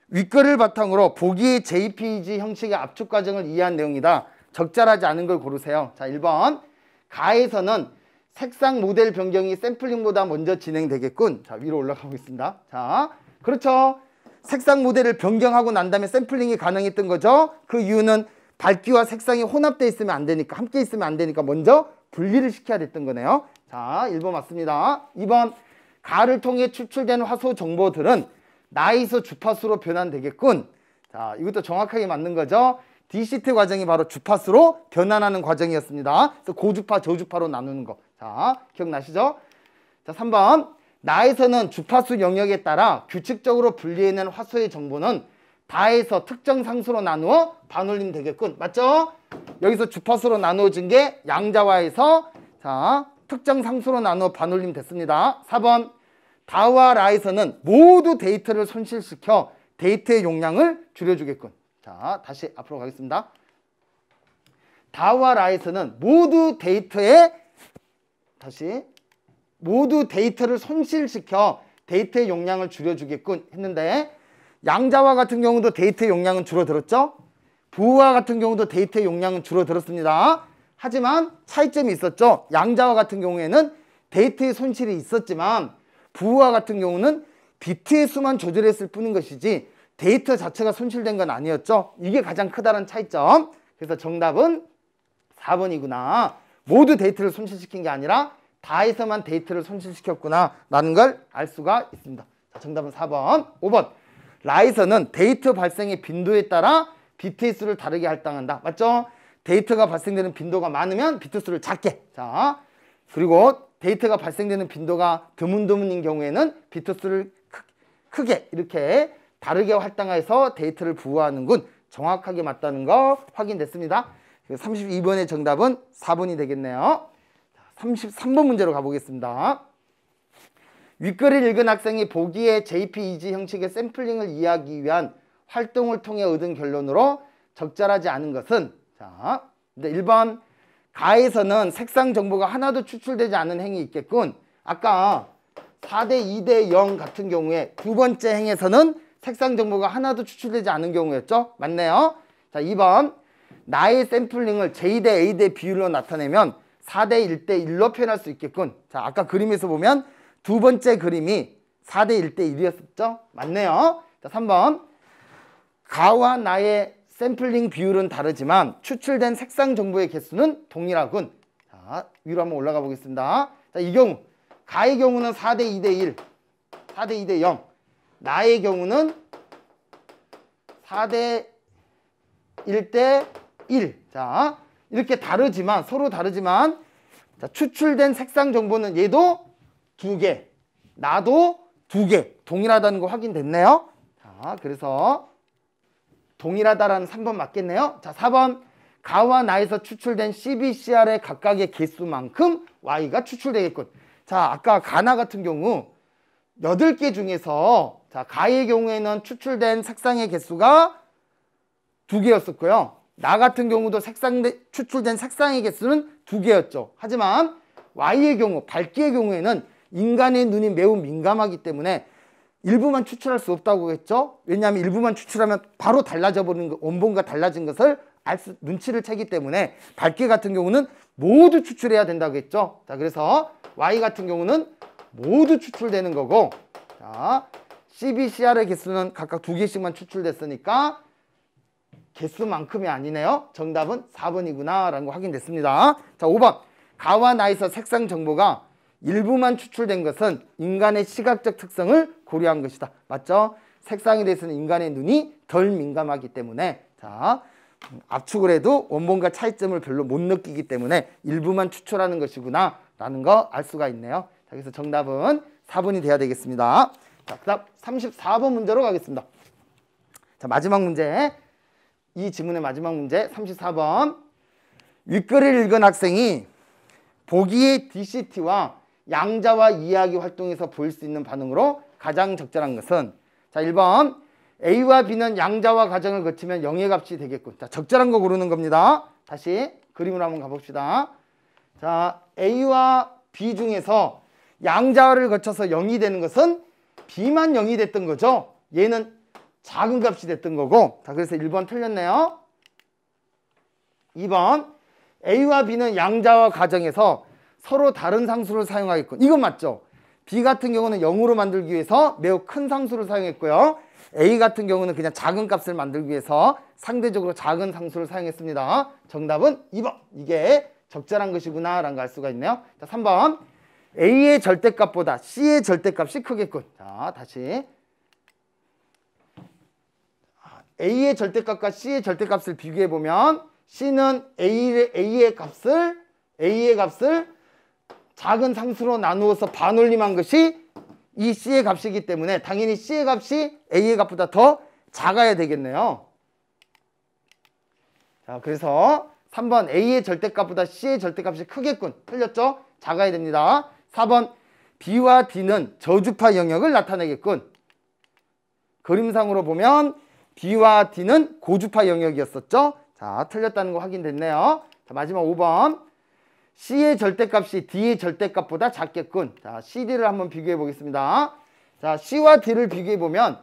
Speaker 1: 윗글을 바탕으로 보기의 JPEG 형식의 압축 과정을 이해한 내용이다. 적절하지 않은 걸 고르세요. 자, 1번. 가에서는 색상 모델 변경이 샘플링보다 먼저 진행되겠군. 자, 위로 올라가고 있습니다. 자, 그렇죠. 색상 모델을 변경하고 난 다음에 샘플링이 가능했던 거죠. 그 이유는 밝기와 색상이 혼합되어 있으면 안 되니까, 함께 있으면 안 되니까 먼저 분리를 시켜야 됐던 거네요. 자, 1번 맞습니다. 2번. 가를 통해 추출된 화소 정보들은 나이소 주파수로 변환되겠군. 자, 이것도 정확하게 맞는 거죠. DCT 과정이 바로 주파수로 변환하는 과정이었습니다. 그래서 고주파, 저주파로 나누는 거. 자, 기억나시죠? 자, 3번. 나에서는 주파수 영역에 따라 규칙적으로 분리해낸 화소의 정보는 다에서 특정 상수로 나누어 반올림 되겠군. 맞죠? 여기서 주파수로 나누어진 게 양자화에서 자, 특정 상수로 나누어 반올림 됐습니다. 4번. 다와 라에서는 모두 데이터를 손실시켜 데이터의 용량을 줄여주겠군. 자, 다시 앞으로 가겠습니다. 다와 라에서는 모두 데이터를 손실시켜 데이터의 용량을 줄여주겠군 했는데, 양자화 같은 경우도 데이터의 용량은 줄어들었죠. 부화 같은 경우도 데이터의 용량은 줄어들었습니다. 하지만 차이점이 있었죠. 양자화 같은 경우에는 데이터의 손실이 있었지만 부화 같은 경우는 비트의 수만 조절했을 뿐인 것이지 데이터 자체가 손실된 건 아니었죠. 이게 가장 크다는 차이점. 그래서 정답은 4번이구나. 모두 데이터를 손실시킨 게 아니라 다에서만 데이터를 손실시켰구나 라는 걸 알 수가 있습니다. 자, 정답은 4번. 5번. 라에서는 데이터 발생의 빈도에 따라 비트의 수를 다르게 할당한다. 맞죠? 데이터가 발생되는 빈도가 많으면 비트 수를 작게. 자, 그리고 데이터가 발생되는 빈도가 드문드문인 경우에는 비트 수를 크게 이렇게 다르게 할당해서 데이터를 부호하는군. 정확하게 맞다는 거 확인됐습니다. 32번의 정답은 4번이 되겠네요. 33번 문제로 가보겠습니다. 윗글을 읽은 학생이 보기에 JPEG 형식의 샘플링을 이해하기 위한 활동을 통해 얻은 결론으로 적절하지 않은 것은, 자, 1번. 가에서는 색상 정보가 하나도 추출되지 않은 행이 있겠군. 아까 4대 2대 0 같은 경우에 두 번째 행에서는 색상 정보가 하나도 추출되지 않은 경우였죠. 맞네요. 자, 2번. 나의 샘플링을 J 대 A 대 비율로 나타내면 4대 1대 1로 표현할 수 있겠군. 자, 아까 그림에서 보면 두 번째 그림이 4대 1대 1이었었죠. 맞네요. 자, 3번. 가와 나의 샘플링 비율은 다르지만 추출된 색상 정보의 개수는 동일하군. 자, 위로 한번 올라가 보겠습니다. 자, 이 경우 가의 경우는 4대 2대 1, 4대 2대 0. 나의 경우는 4대 1대 1. 자, 이렇게 다르지만, 서로 다르지만, 자, 추출된 색상 정보는 얘도 2개, 나도 2개. 동일하다는 거 확인됐네요. 자, 그래서 동일하다라는 3번 맞겠네요. 자, 4번. 가와 나에서 추출된 CBCR의 각각의 개수만큼 Y가 추출되겠군. 자, 아까 가나 같은 경우 8개 중에서, 자, 가의 경우에는 추출된 색상의 개수가 2개였었고요. 나 같은 경우도 추출된 색상의 개수는 2개였죠. 하지만 Y의 경우, 밝기의 경우에는 인간의 눈이 매우 민감하기 때문에 일부만 추출할 수 없다고 했죠. 왜냐하면 일부만 추출하면 바로 달라져 버리는 거, 원본과 달라진 것을 눈치를 채기 때문에 밝기 같은 경우는 모두 추출해야 된다고 했죠. 자, 그래서 Y 같은 경우는 모두 추출되는 거고, 자, CBCR의 개수는 각각 2개씩만 추출됐으니까 개수만큼이 아니네요. 정답은 4번이구나 라는 거 확인됐습니다. 자, 5번. 가와 나에서 색상 정보가 일부만 추출된 것은 인간의 시각적 특성을 고려한 것이다. 맞죠? 색상에 대해서는 인간의 눈이 덜 민감하기 때문에, 자, 압축을 해도 원본과 차이점을 별로 못 느끼기 때문에 일부만 추출하는 것이구나 라는 거 알 수가 있네요. 자, 그래서 정답은 4번이 돼야 되겠습니다. 자, 그 다음 34번 문제로 가겠습니다. 자, 마지막 문제. 이 지문의 마지막 문제 34번. 윗글을 읽은 학생이 보기의 DCT와 양자와 이해하기 활동에서 보일 수 있는 반응으로 가장 적절한 것은, 자 1번 A와 B는 양자와 과정을 거치면 0의 값이 되겠군. 자 적절한 거 고르는 겁니다. 다시 그림으로 한번 가봅시다. 자 A와 B 중에서 양자를 거쳐서 0이 되는 것은 B만 0이 됐던 거죠. 얘는 작은 값이 됐던 거고. 자 그래서 1번 틀렸네요. 2번 A와 B는 양자와 과정에서 서로 다른 상수를 사용하겠군. 이건 맞죠? B 같은 경우는 0으로 만들기 위해서 매우 큰 상수를 사용했고요. A 같은 경우는 그냥 작은 값을 만들기 위해서 상대적으로 작은 상수를 사용했습니다. 정답은 2번. 이게 적절한 것이구나 라는 걸 알 수가 있네요. 자 3번 A의 절대값보다 C의 절대값이 크겠군. 자 다시 A의 절대값과 C의 절대값을 비교해보면 C는 A의 값을 작은 상수로 나누어서 반올림한 것이 이 C의 값이기 때문에 당연히 C의 값이 A의 값보다 더 작아야 되겠네요. 자, 그래서 3번 A의 절대값보다 C의 절대값이 크겠군. 틀렸죠? 작아야 됩니다. 4번 B와 D는 저주파 영역을 나타내겠군. 그림상으로 보면 B와 D는 고주파 영역이었었죠? 자, 틀렸다는 거 확인됐네요. 자, 마지막 5번. C의 절대값이 D의 절대값보다 작겠군. 자, CD를 한번 비교해 보겠습니다. 자, C와 D를 비교해 보면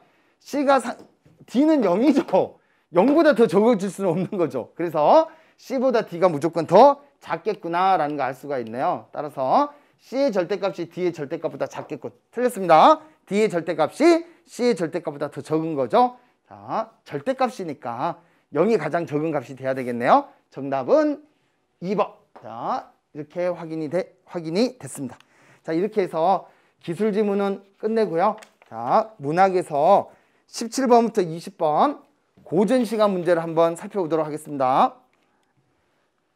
Speaker 1: D는 0이죠. 0보다 더 적어질 수는 없는 거죠. 그래서 C보다 D가 무조건 더 작겠구나 라는 거 알 수가 있네요. 따라서 C의 절대값이 D의 절대값보다 작겠군. 틀렸습니다. D의 절대값이 C의 절대값보다 더 적은 거죠. 자, 절대값이니까 0이 가장 적은 값이 돼야 되겠네요. 정답은 2번. 자, 이렇게 확인이 됐습니다. 자, 이렇게 해서 기술 지문은 끝내고요. 자, 문학에서 17번부터 20번 고전 시간 문제를 한번 살펴보도록 하겠습니다.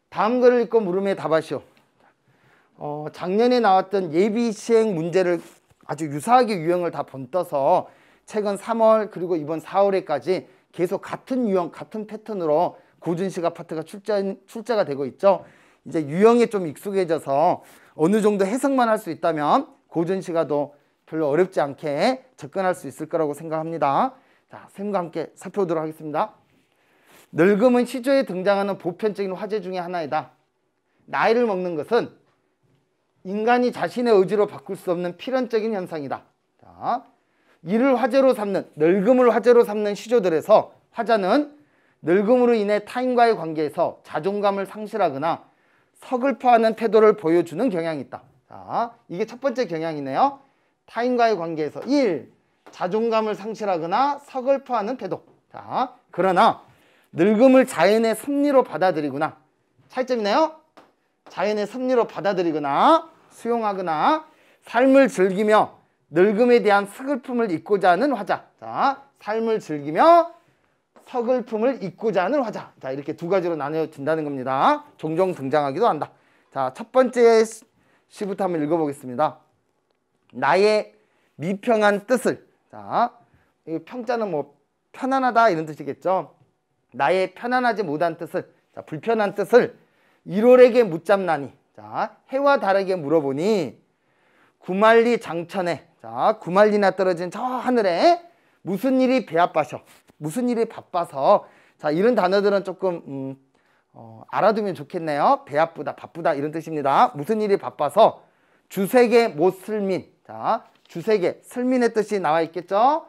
Speaker 1: 다음 글을 읽고 물음에 답하시오. 작년에 나왔던 예비 시행 문제를 아주 유사하게 유형을 다 번떠서 최근 3월 그리고 이번 4월에까지 계속 같은 유형, 같은 패턴으로 고전시가 파트가 출제가 되고 있죠. 이제 유형에 좀 익숙해져서 어느 정도 해석만 할 수 있다면 고전시가도 별로 어렵지 않게 접근할 수 있을 거라고 생각합니다. 자, 선생님과 함께 살펴보도록 하겠습니다. 늙음은 시조에 등장하는 보편적인 화제 중에 하나이다. 나이를 먹는 것은 인간이 자신의 의지로 바꿀 수 없는 필연적인 현상이다. 자, 늙음을 화제로 삼는 시조들에서 화자는 늙음으로 인해 타인과의 관계에서 자존감을 상실하거나 서글퍼하는 태도를 보여주는 경향이 있다. 자, 이게 첫 번째 경향이네요. 타인과의 관계에서 1. 자존감을 상실하거나 서글퍼하는 태도. 자, 그러나 늙음을 자연의 섭리로 받아들이거나, 차이점이네요. 자연의 섭리로 받아들이거나 수용하거나 삶을 즐기며 늙음에 대한 서글픔을 잊고자 하는 화자. 자, 삶을 즐기며 서글픔을 잊고자 하는 화자. 자, 이렇게 두 가지로 나뉘어진다는 겁니다. 종종 등장하기도 한다. 자, 첫 번째 시부터 한번 읽어보겠습니다. 나의 미평한 뜻을. 자, 이 평자는 뭐 편안하다 이런 뜻이겠죠. 나의 편안하지 못한 뜻을, 자, 불편한 뜻을 1월에게 묻잡나니. 자, 해와 달에게 물어보니 구만리 장천에, 자, 구만리나 떨어진 저 하늘에 무슨 일이 배아빠셔, 무슨 일이 바빠서. 자, 이런 단어들은 조금 알아두면 좋겠네요. 배아프다, 바쁘다 이런 뜻입니다. 무슨 일이 바빠서 주색의 못 슬민. 자, 주색의 슬민의 뜻이 나와 있겠죠.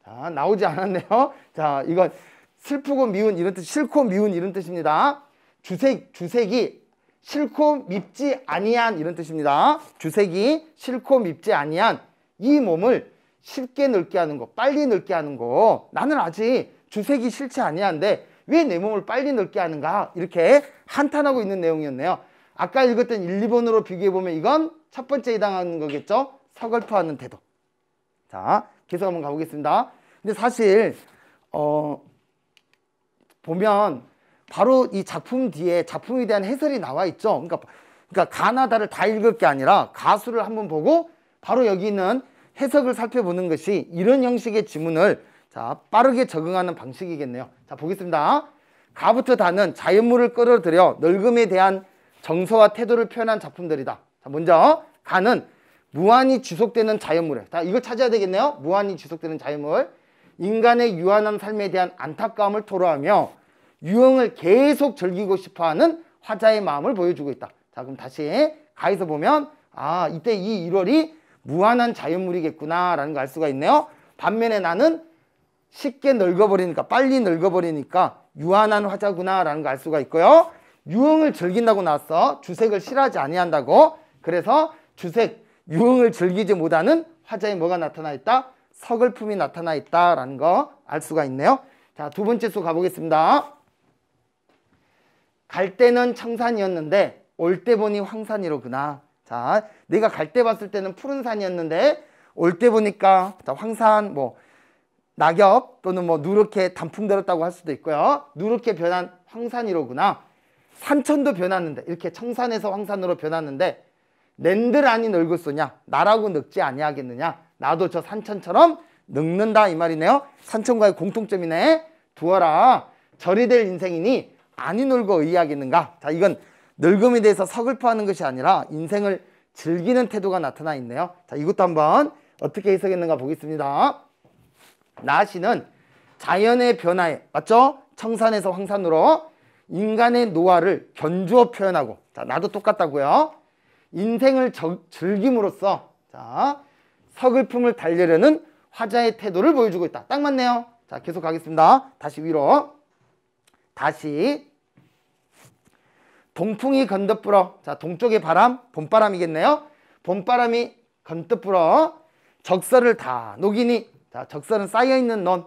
Speaker 1: 자, 나오지 않았네요. 자, 이건 슬프고 미운 이런 뜻, 싫고 미운 이런 뜻입니다. 주색이 싫고 밉지 아니한 이런 뜻입니다. 주색이 싫고 밉지 아니한 이 몸을 쉽게 늙게 하는 거, 빨리 늙게 하는 거. 나는 아직 주색이 싫지 아니한데 왜 내 몸을 빨리 늙게 하는가? 이렇게 한탄하고 있는 내용이었네요. 아까 읽었던 1, 2번으로 비교해보면 이건 첫 번째에 해당하는 거겠죠? 서글퍼하는 태도. 자, 계속 한번 가보겠습니다. 근데 사실 보면 바로 이 작품 뒤에 작품에 대한 해설이 나와 있죠. 그러니까 가나다를 다 읽을 게 아니라 가수를 한번 보고 바로 여기 있는 해석을 살펴보는 것이, 이런 형식의 지문을 자, 빠르게 적응하는 방식이겠네요. 자, 보겠습니다. 가부터 다는 자연물을 끌어들여 늙음에 대한 정서와 태도를 표현한 작품들이다. 자, 먼저 가는 무한히 지속되는 자연물에. 자, 이걸 찾아야 되겠네요. 무한히 지속되는 자연물. 인간의 유한한 삶에 대한 안타까움을 토로하며 유흥을 계속 즐기고 싶어하는 화자의 마음을 보여주고 있다. 자, 그럼 다시 가에서 보면 아, 이때 이 1월이 무한한 자연물이겠구나 라는 걸 알 수가 있네요. 반면에 나는 쉽게 늙어버리니까, 빨리 늙어버리니까 유한한 화자구나 라는 걸 알 수가 있고요. 유흥을 즐긴다고 나왔어. 주색을 싫어하지 아니한다고. 그래서 주색, 유흥을 즐기지 못하는 화자에 뭐가 나타나 있다? 서글픔이 나타나 있다라는 거 알 수가 있네요. 자, 두 번째 수 가보겠습니다. 갈 때는 청산이었는데 올 때 보니 황산이로구나. 자, 내가 갈 때 봤을 때는 푸른 산이었는데 올 때 보니까 자, 황산, 뭐 낙엽 또는 뭐 누렇게 단풍 들었다고 할 수도 있고요. 누렇게 변한 황산이로구나. 산천도 변했는데 이렇게 청산에서 황산으로 변했는데 낸들 아니 늙었소냐? 나라고 늙지 아니하겠느냐? 나도 저 산천처럼 늙는다 이 말이네요. 산천과의 공통점이네. 두어라. 절이 될 인생이니 아니 늙어 의하겠는가? 자, 이건 늙음에 대해서 서글퍼하는 것이 아니라 인생을 즐기는 태도가 나타나 있네요. 자, 이것도 한번 어떻게 해석했는가 보겠습니다. 나시는 자연의 변화에, 맞죠? 청산에서 황산으로 인간의 노화를 견주어 표현하고, 자, 나도 똑같다고요. 인생을 즐김으로써 자, 서글픔을 달래려는 화자의 태도를 보여주고 있다. 딱 맞네요. 자, 계속 가겠습니다. 다시 위로. 다시 동풍이 건듯 불어. 자, 동쪽의 바람, 봄바람이겠네요. 봄바람이 건듯 불어 적설을 다 녹이니. 자, 적설은 쌓여있는 논.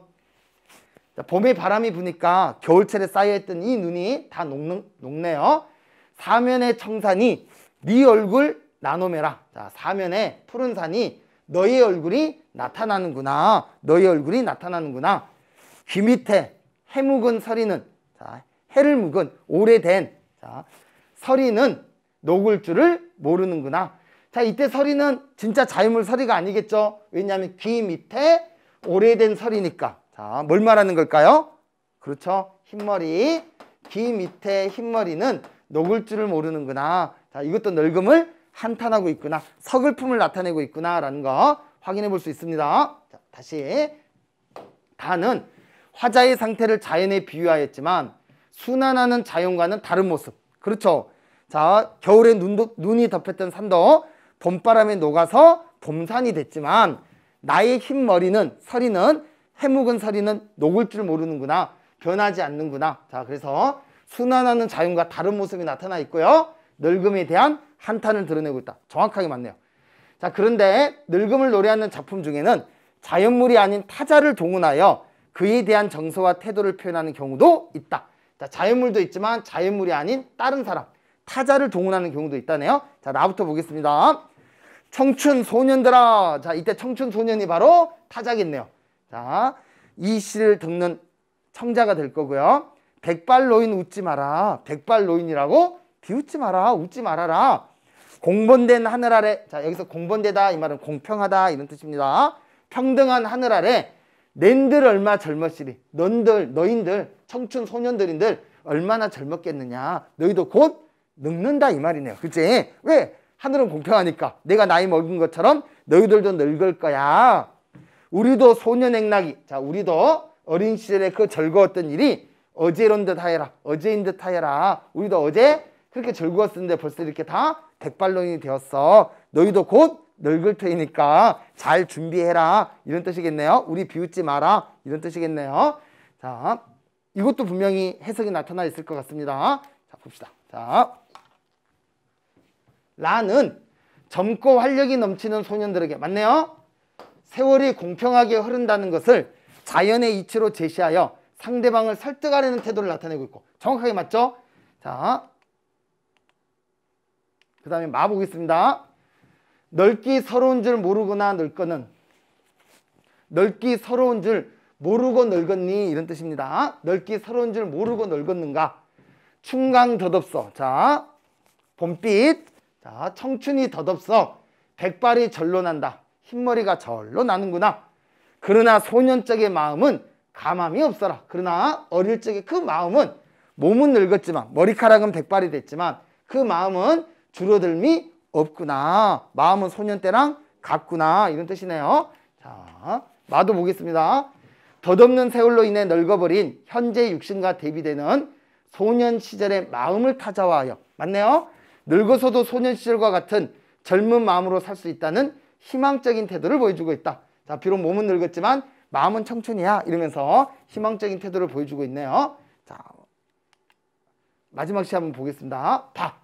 Speaker 1: 자, 봄에 바람이 부니까 겨울철에 쌓여있던 이 눈이 다 녹네요. 사면의 청산이 네 얼굴 나노메라. 자, 사면에 푸른 산이 너의 얼굴이 나타나는구나. 너의 얼굴이 나타나는구나. 귀 밑에 해 묵은 서리는, 자, 해를 묵은 오래된, 자, 서리는 녹을 줄을 모르는구나. 자, 이때 서리는 진짜 자유물 서리가 아니겠죠. 왜냐하면 귀 밑에 오래된 서리니까. 자, 뭘 말하는 걸까요? 그렇죠. 흰머리. 귀 밑에 흰머리는 녹을 줄을 모르는구나. 자, 이것도 늙음을 한탄하고 있구나. 서글픔을 나타내고 있구나 라는 거 확인해 볼 수 있습니다. 자, 다시. 다는 화자의 상태를 자연에 비유하였지만 순환하는 자연과는 다른 모습. 그렇죠. 자, 겨울에 눈이 덮였던 산도 봄바람에 녹아서 봄산이 됐지만 나의 흰 머리는, 서리는, 해묵은 서리는 녹을 줄 모르는구나. 변하지 않는구나. 자, 그래서 순환하는 자연과 다른 모습이 나타나 있고요. 늙음에 대한 한탄을 드러내고 있다. 정확하게 맞네요. 자, 그런데 늙음을 노래하는 작품 중에는 자연물이 아닌 타자를 동원하여 그에 대한 정서와 태도를 표현하는 경우도 있다. 자, 자연물도 있지만 자연물이 아닌 다른 사람, 타자를 동원하는 경우도 있다네요. 자, 나부터 보겠습니다. 청춘 소년들아. 자, 이때 청춘 소년이 바로 타자겠네요. 자, 이 시를 듣는 청자가 될 거고요. 백발노인 웃지 마라. 백발노인이라고 비웃지 마라. 웃지 말아라. 공번된 하늘 아래. 자, 여기서 공번되다 이 말은 공평하다 이런 뜻입니다. 평등한 하늘 아래 낸들 얼마 젊었으리. 너희들 청춘 소년들인들 얼마나 젊었겠느냐. 너희도 곧 늙는다 이 말이네요. 그치? 왜? 하늘은 공평하니까. 내가 나이 먹은 것처럼 너희들도 늙을 거야. 우리도 소년행락이. 자, 우리도 어린 시절에 그 즐거웠던 일이 어제인 듯 하여라. 어제인 듯 하여라. 우리도 어제 그렇게 즐거웠었는데 벌써 이렇게 다 백발노인이 되었어. 너희도 곧 늙을 테니까 잘 준비해라. 이런 뜻이겠네요. 우리 비웃지 마라. 이런 뜻이겠네요. 자, 이것도 분명히 해석이 나타나 있을 것 같습니다. 자, 봅시다. 자, 라는 젊고 활력이 넘치는 소년들에게. 맞네요. 세월이 공평하게 흐른다는 것을 자연의 이치로 제시하여 상대방을 설득하려는 태도를 나타내고 있고. 정확하게 맞죠? 자, 그 다음에 마 보겠습니다. 늙기 서러운 줄 모르거나 늙거는. 늙기 서러운 줄 모르고 늙었니 이런 뜻입니다. 늙기 서러운 줄 모르고 늙었는가. 충강 덧없어. 자, 봄빛. 자, 청춘이 덧없어. 백발이 절로 난다. 흰머리가 절로 나는구나. 그러나 소년적의 마음은 감함이 없어라. 그러나 어릴 적의 그 마음은 몸은 늙었지만 머리카락은 백발이 됐지만 그 마음은 줄어들미 없구나. 마음은 소년 때랑 같구나. 이런 뜻이네요. 자, 마도 보겠습니다. 덧없는 세월로 인해 늙어버린 현재 육신과 대비되는 소년 시절의 마음을 타자화하여, 맞네요. 늙어서도 소년 시절과 같은 젊은 마음으로 살 수 있다는 희망적인 태도를 보여주고 있다. 자, 비록 몸은 늙었지만 마음은 청춘이야. 이러면서 희망적인 태도를 보여주고 있네요. 자, 마지막 시 한번 보겠습니다. 봐.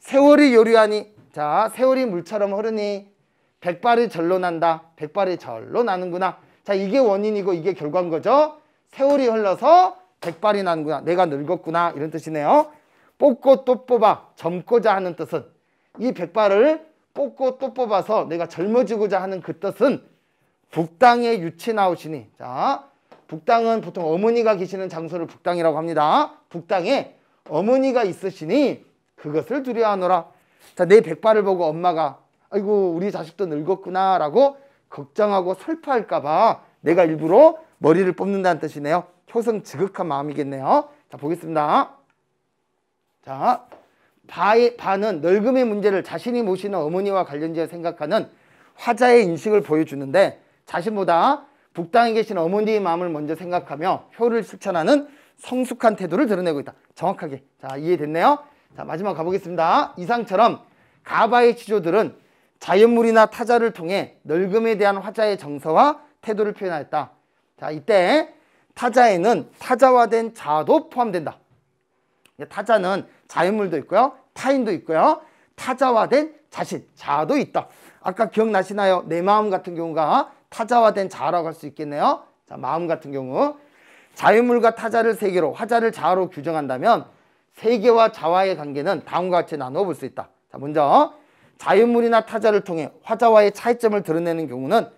Speaker 1: 세월이 요리하니, 자, 세월이 물처럼 흐르니 백발이 절로 난다. 백발이 절로 나는구나. 자, 이게 원인이고 이게 결과인 거죠. 세월이 흘러서 백발이 나는구나. 내가 늙었구나. 이런 뜻이네요. 뽑고 또 뽑아 젊고자 하는 뜻은, 이 백발을 뽑고 또 뽑아서 내가 젊어지고자 하는 그 뜻은 북당에 유치 나오시니, 자, 북당은 보통 어머니가 계시는 장소를 북당이라고 합니다. 북당에 어머니가 있으시니 그것을 두려워하노라. 자, 내 백발을 보고 엄마가 아이고 우리 자식도 늙었구나 라고 걱정하고 슬퍼할까 봐 내가 일부러 머리를 뽑는다는 뜻이네요. 효성 지극한 마음이겠네요. 자, 보겠습니다. 자, 바는 늙음의 문제를 자신이 모시는 어머니와 관련지어 생각하는 화자의 인식을 보여주는데, 자신보다 북당에 계신 어머니의 마음을 먼저 생각하며 효를 실천하는 성숙한 태도를 드러내고 있다. 정확하게. 자, 이해됐네요. 자, 마지막 가보겠습니다. 이상처럼 가바의 지조들은 자연물이나 타자를 통해 늙음에 대한 화자의 정서와 태도를 표현하였다. 자, 이때 타자에는 타자화된 자도 포함된다. 타자는 자연물도 있고요, 타인도 있고요, 타자화된 자신, 자도 있다. 아까 기억나시나요? 내 마음 같은 경우가 타자화된 자라고 할 수 있겠네요. 자, 마음 같은 경우 자연물과 타자를 세계로, 화자를 자아로 규정한다면 세계와 자와의 관계는 다음과 같이 나누어 볼 수 있다. 자, 먼저 자연물이나 타자를 통해 화자와의 차이점을 드러내는 경우는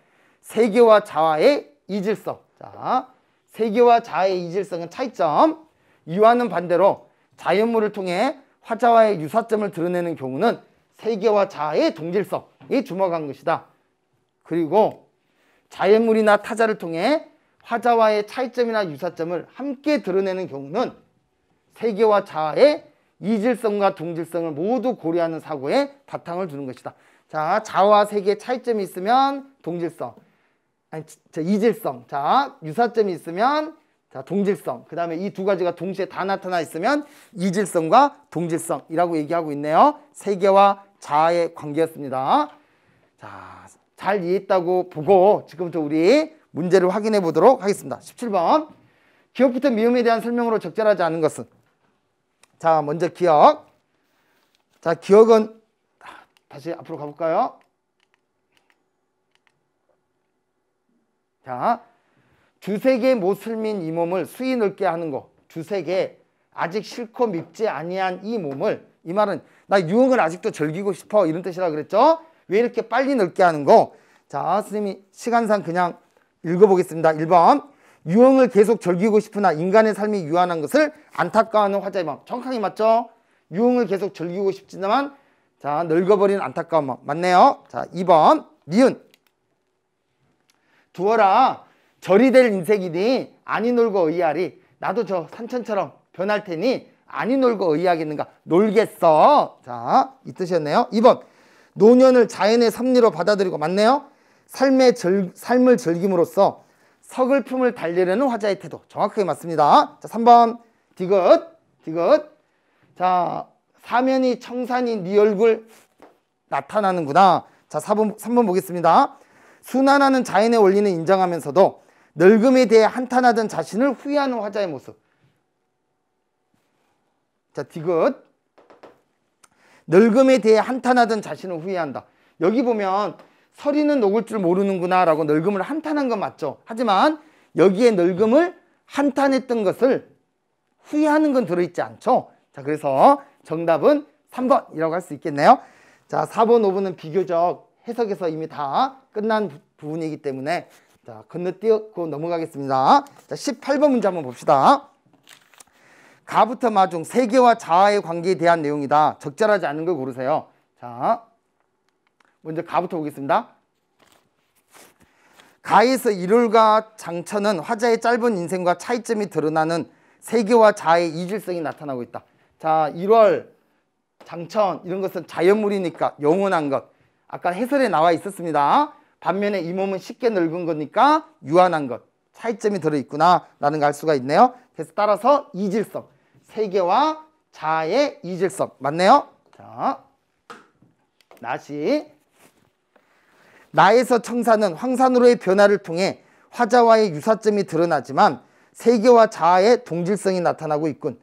Speaker 1: 세계와 자와의 이질성. 자, 세계와 자아의 이질성은 차이점. 이와는 반대로 자연물을 통해 화자와의 유사점을 드러내는 경우는 세계와 자아의 동질성이 주목한 것이다. 그리고 자연물이나 타자를 통해 화자와의 차이점이나 유사점을 함께 드러내는 경우는 세계와 자아의 이질성과 동질성을 모두 고려하는 사고에 바탕을 두는 것이다. 자, 자아와 세계의 차이점이 있으면 동질성, 아니, 이질성, 자, 유사점이 있으면 자, 동질성, 그 다음에 이 두 가지가 동시에 다 나타나 있으면 이질성과 동질성이라고 얘기하고 있네요. 세계와 자아의 관계였습니다. 자, 잘 이해했다고 보고 지금부터 우리 문제를 확인해 보도록 하겠습니다. 17번. 기억부터 미음에 대한 설명으로 적절하지 않은 것은? 자, 먼저 기억. 자, 기억은 다시 앞으로 가볼까요? 자, 주색의 못슬민 이 몸을 수이 늙게 하는 거. 주색에 아직 싫고 밉지 아니한 이 몸을, 이 말은 나 유흥을 아직도 즐기고 싶어 이런 뜻이라 그랬죠. 왜 이렇게 빨리 늙게 하는 거? 자, 선생님이 시간상 그냥 읽어보겠습니다. 1번. 유흥을 계속 즐기고 싶으나 인간의 삶이 유한한 것을 안타까워하는 화자의 마음. 정확하게 맞죠? 유흥을 계속 즐기고 싶지만 자, 늙어버린 안타까운 마음. 맞네요. 자, 2번. 니은. 두어라 절이 될 인생이니 아니 놀고 의하리. 나도 저 산천처럼 변할 테니 아니 놀고 의하겠는가. 놀겠어. 자, 이 뜻이었네요. 2번. 노년을 자연의 섭리로 받아들이고. 맞네요. 삶을 즐김으로써 서글픔을 달래려는 화자의 태도. 정확하게 맞습니다. 자, 3번. 디귿. 자, 사면이 청산이 네 얼굴 나타나는구나. 자, 3번 보겠습니다. 순환하는 자연의 원리는 인정하면서도 늙음에 대해 한탄하던 자신을 후회하는 화자의 모습. 자, 디귿. 늙음에 대해 한탄하던 자신을 후회한다. 여기 보면 서리는 녹을 줄 모르는구나 라고 늙음을 한탄한 건 맞죠. 하지만 여기에 늙음을 한탄했던 것을 후회하는 건 들어있지 않죠. 자, 그래서 정답은 3번이라고 할 수 있겠네요. 자, 4번, 5번은 비교적 해석에서 이미 다 끝난 부분이기 때문에 자, 건너뛰고 넘어가겠습니다. 자, 18번 문제 한번 봅시다. 가부터 마중 세계와 자아의 관계에 대한 내용이다. 적절하지 않은 걸 고르세요. 자, 먼저 가부터 보겠습니다. 가에서 1월과 장천은 화자의 짧은 인생과 차이점이 드러나는 세계와 자아의 이질성이 나타나고 있다. 자, 1월, 장천 이런 것은 자연물이니까 영원한 것. 아까 해설에 나와 있었습니다. 반면에 이 몸은 쉽게 늙은 거니까 유한한 것. 차이점이 들어있구나 라는 걸 알 수가 있네요. 그래서 따라서 이질성. 세계와 자아의 이질성. 맞네요. 자, 다시. 나에서 청사는 황산으로의 변화를 통해 화자와의 유사점이 드러나지만 세계와 자아의 동질성이 나타나고 있군.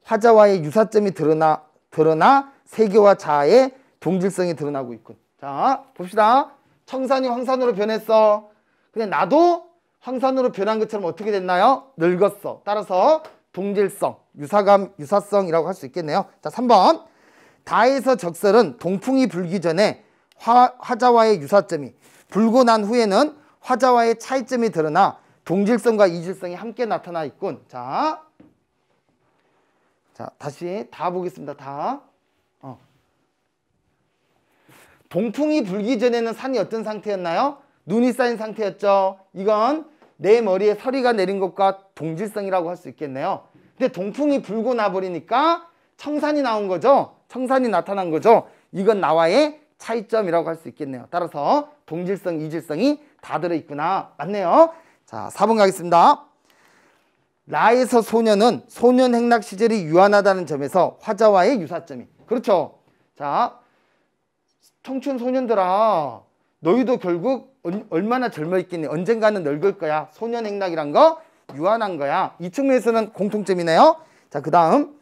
Speaker 1: 화자와의 유사점이 드러나 세계와 자아의 동질성이 드러나고 있군. 자, 봅시다. 청산이 황산으로 변했어. 근데 나도 황산으로 변한 것처럼 어떻게 됐나요? 늙었어. 따라서 동질성, 유사성이라고 할 수 있겠네요. 자, 3번. 다에서 적설은 동풍이 불기 전에 화자와의 유사점이, 불고 난 후에는 화자와의 차이점이 드러나 동질성과 이질성이 함께 나타나 있군. 자, 다시 다 보겠습니다. 다. 동풍이 불기 전에는 산이 어떤 상태였나요? 눈이 쌓인 상태였죠. 이건 내 머리에 서리가 내린 것과 동질성이라고 할 수 있겠네요. 근데 동풍이 불고 나버리니까 청산이 나온 거죠. 청산이 나타난 거죠. 이건 나와의 차이점이라고 할 수 있겠네요. 따라서 동질성, 이질성이 다 들어있구나. 맞네요. 자, 4번 가겠습니다. 라에서 소년은 소년 행락 시절이 유한하다는 점에서 화자와의 유사점이. 그렇죠. 자, 청춘 소년들아, 너희도 결국 얼마나 젊어 있겠니? 언젠가는 늙을 거야. 소년 행락이란 거 유한한 거야. 이 측면에서는 공통점이네요. 자, 그 다음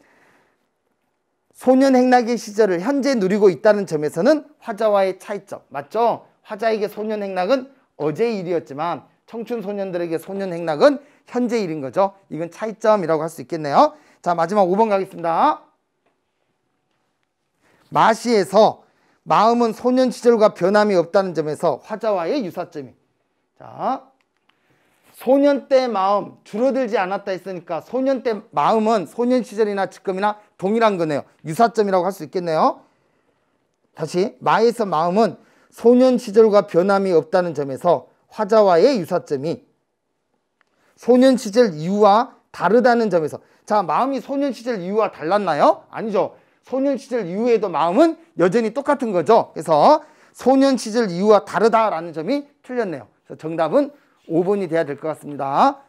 Speaker 1: 소년 행락의 시절을 현재 누리고 있다는 점에서는 화자와의 차이점. 맞죠? 화자에게 소년 행락은 어제의 일이었지만 청춘 소년들에게 소년 행락은 현재 일인 거죠. 이건 차이점이라고 할 수 있겠네요. 자, 마지막 5번 가겠습니다. 마시에서 마음은 소년 시절과 변함이 없다는 점에서 화자와의 유사점이. 자, 소년 때 마음 줄어들지 않았다 했으니까 소년 때 마음은 소년 시절이나 지금이나 동일한 거네요. 유사점이라고 할 수 있겠네요. 다시, 마에서 마음은 소년 시절과 변함이 없다는 점에서 화자와의 유사점이 소년 시절 이후와 다르다는 점에서. 자, 마음이 소년 시절 이후와 달랐나요? 아니죠. 소년 시절 이후에도 마음은 여전히 똑같은 거죠. 그래서 소년 시절 이후와 다르다라는 점이 틀렸네요. 그래서 정답은 5번이 돼야 될 것 같습니다.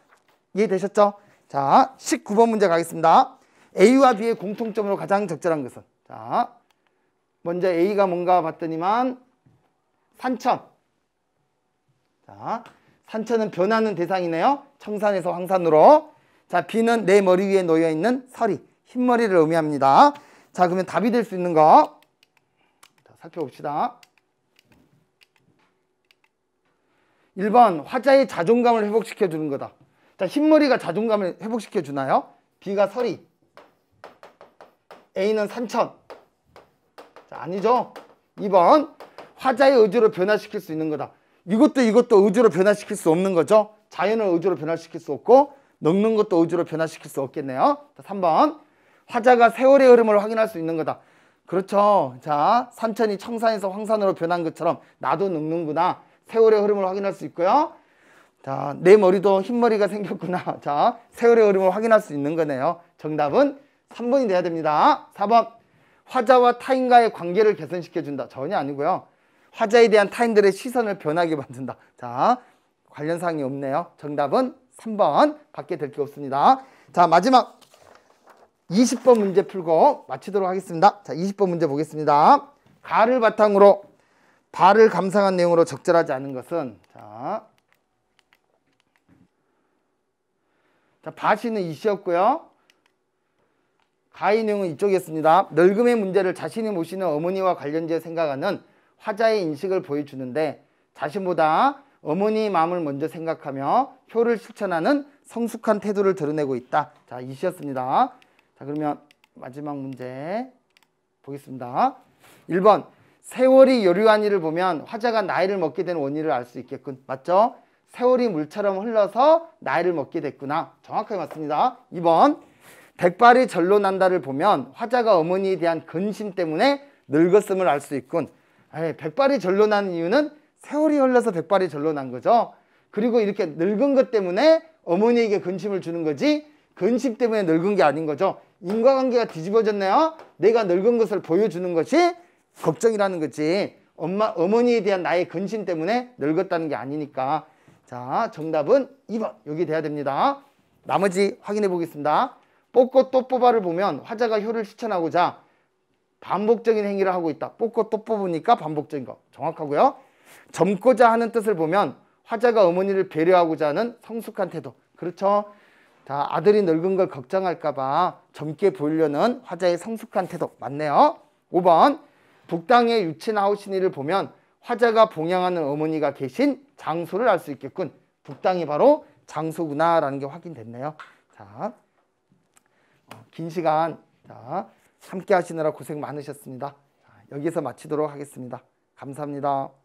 Speaker 1: 이해되셨죠? 자, 19번 문제 가겠습니다. A와 B의 공통점으로 가장 적절한 것은. 자, 먼저 A가 뭔가 봤더니만 산천. 자, 산천은 변하는 대상이네요. 청산에서 황산으로. 자, B는 내 머리 위에 놓여있는 서리, 흰머리를 의미합니다. 자, 그러면 답이 될 수 있는 거 자, 살펴봅시다. 1번 화자의 자존감을 회복시켜 주는 거다. 자, 흰머리가 자존감을 회복시켜 주나요? B가 서리, A는 산천. 자, 아니죠. 2번 화자의 의지로 변화시킬 수 있는 거다. 이것도 의지로 변화시킬 수 없는 거죠. 자연을 의지로 변화시킬 수 없고 늙는 것도 의지로 변화시킬 수 없겠네요. 자, 3번 화자가 세월의 흐름을 확인할 수 있는 거다. 그렇죠. 자, 산천이 청산에서 황산으로 변한 것처럼 나도 늙는구나. 세월의 흐름을 확인할 수 있고요. 자, 내 머리도 흰머리가 생겼구나. 자, 세월의 흐름을 확인할 수 있는 거네요. 정답은 3번이 돼야 됩니다. 4번 화자와 타인과의 관계를 개선시켜준다. 전혀 아니고요. 화자에 대한 타인들의 시선을 변하게 만든다. 자, 관련 사항이 없네요. 정답은 3번 밖에 될 게 없습니다. 자, 마지막 20번 문제 풀고 마치도록 하겠습니다. 자, 20번 문제 보겠습니다. 가를 바탕으로 바를 감상한 내용으로 적절하지 않은 것은. 자, 바시는 이시였고요. 가의 내용은 이쪽이었습니다. 늙음의 문제를 자신이 모시는 어머니와 관련지어 생각하는 화자의 인식을 보여주는데 자신보다 어머니의 마음을 먼저 생각하며 효를 실천하는 성숙한 태도를 드러내고 있다. 자, 이시였습니다. 자, 그러면 마지막 문제 보겠습니다. 1번 세월이 여류한 이를 보면 화자가 나이를 먹게 된 원인을 알 수 있겠군. 맞죠? 세월이 물처럼 흘러서 나이를 먹게 됐구나. 정확하게 맞습니다. 2번 백발이 절로 난다를 보면 화자가 어머니에 대한 근심 때문에 늙었음을 알 수 있군. 백발이 절로 나는 이유는 세월이 흘러서 백발이 절로 난 거죠. 그리고 이렇게 늙은 것 때문에 어머니에게 근심을 주는 거지 근심 때문에 늙은 게 아닌 거죠. 인과관계가 뒤집어졌네요. 내가 늙은 것을 보여주는 것이 걱정이라는 거지. 어머니에 대한 나의 근심 때문에 늙었다는 게 아니니까. 자, 정답은 2번. 여기 돼야 됩니다. 나머지 확인해 보겠습니다. 뽑고 또 뽑아를 보면 화자가 효를 실천하고자 반복적인 행위를 하고 있다. 뽑고 또 뽑으니까 반복적인 거. 정확하고요. 젊고자 하는 뜻을 보면 화자가 어머니를 배려하고자 하는 성숙한 태도. 그렇죠. 자, 아들이 늙은 걸 걱정할까 봐 젊게 보이려는 화자의 성숙한 태도. 맞네요. 5번. 북당의 유친하우시니를 보면 화자가 봉양하는 어머니가 계신 장소를 알 수 있겠군. 북당이 바로 장소구나 라는 게 확인됐네요. 자, 긴 시간 함께 하시느라 고생 많으셨습니다. 여기서 마치도록 하겠습니다. 감사합니다.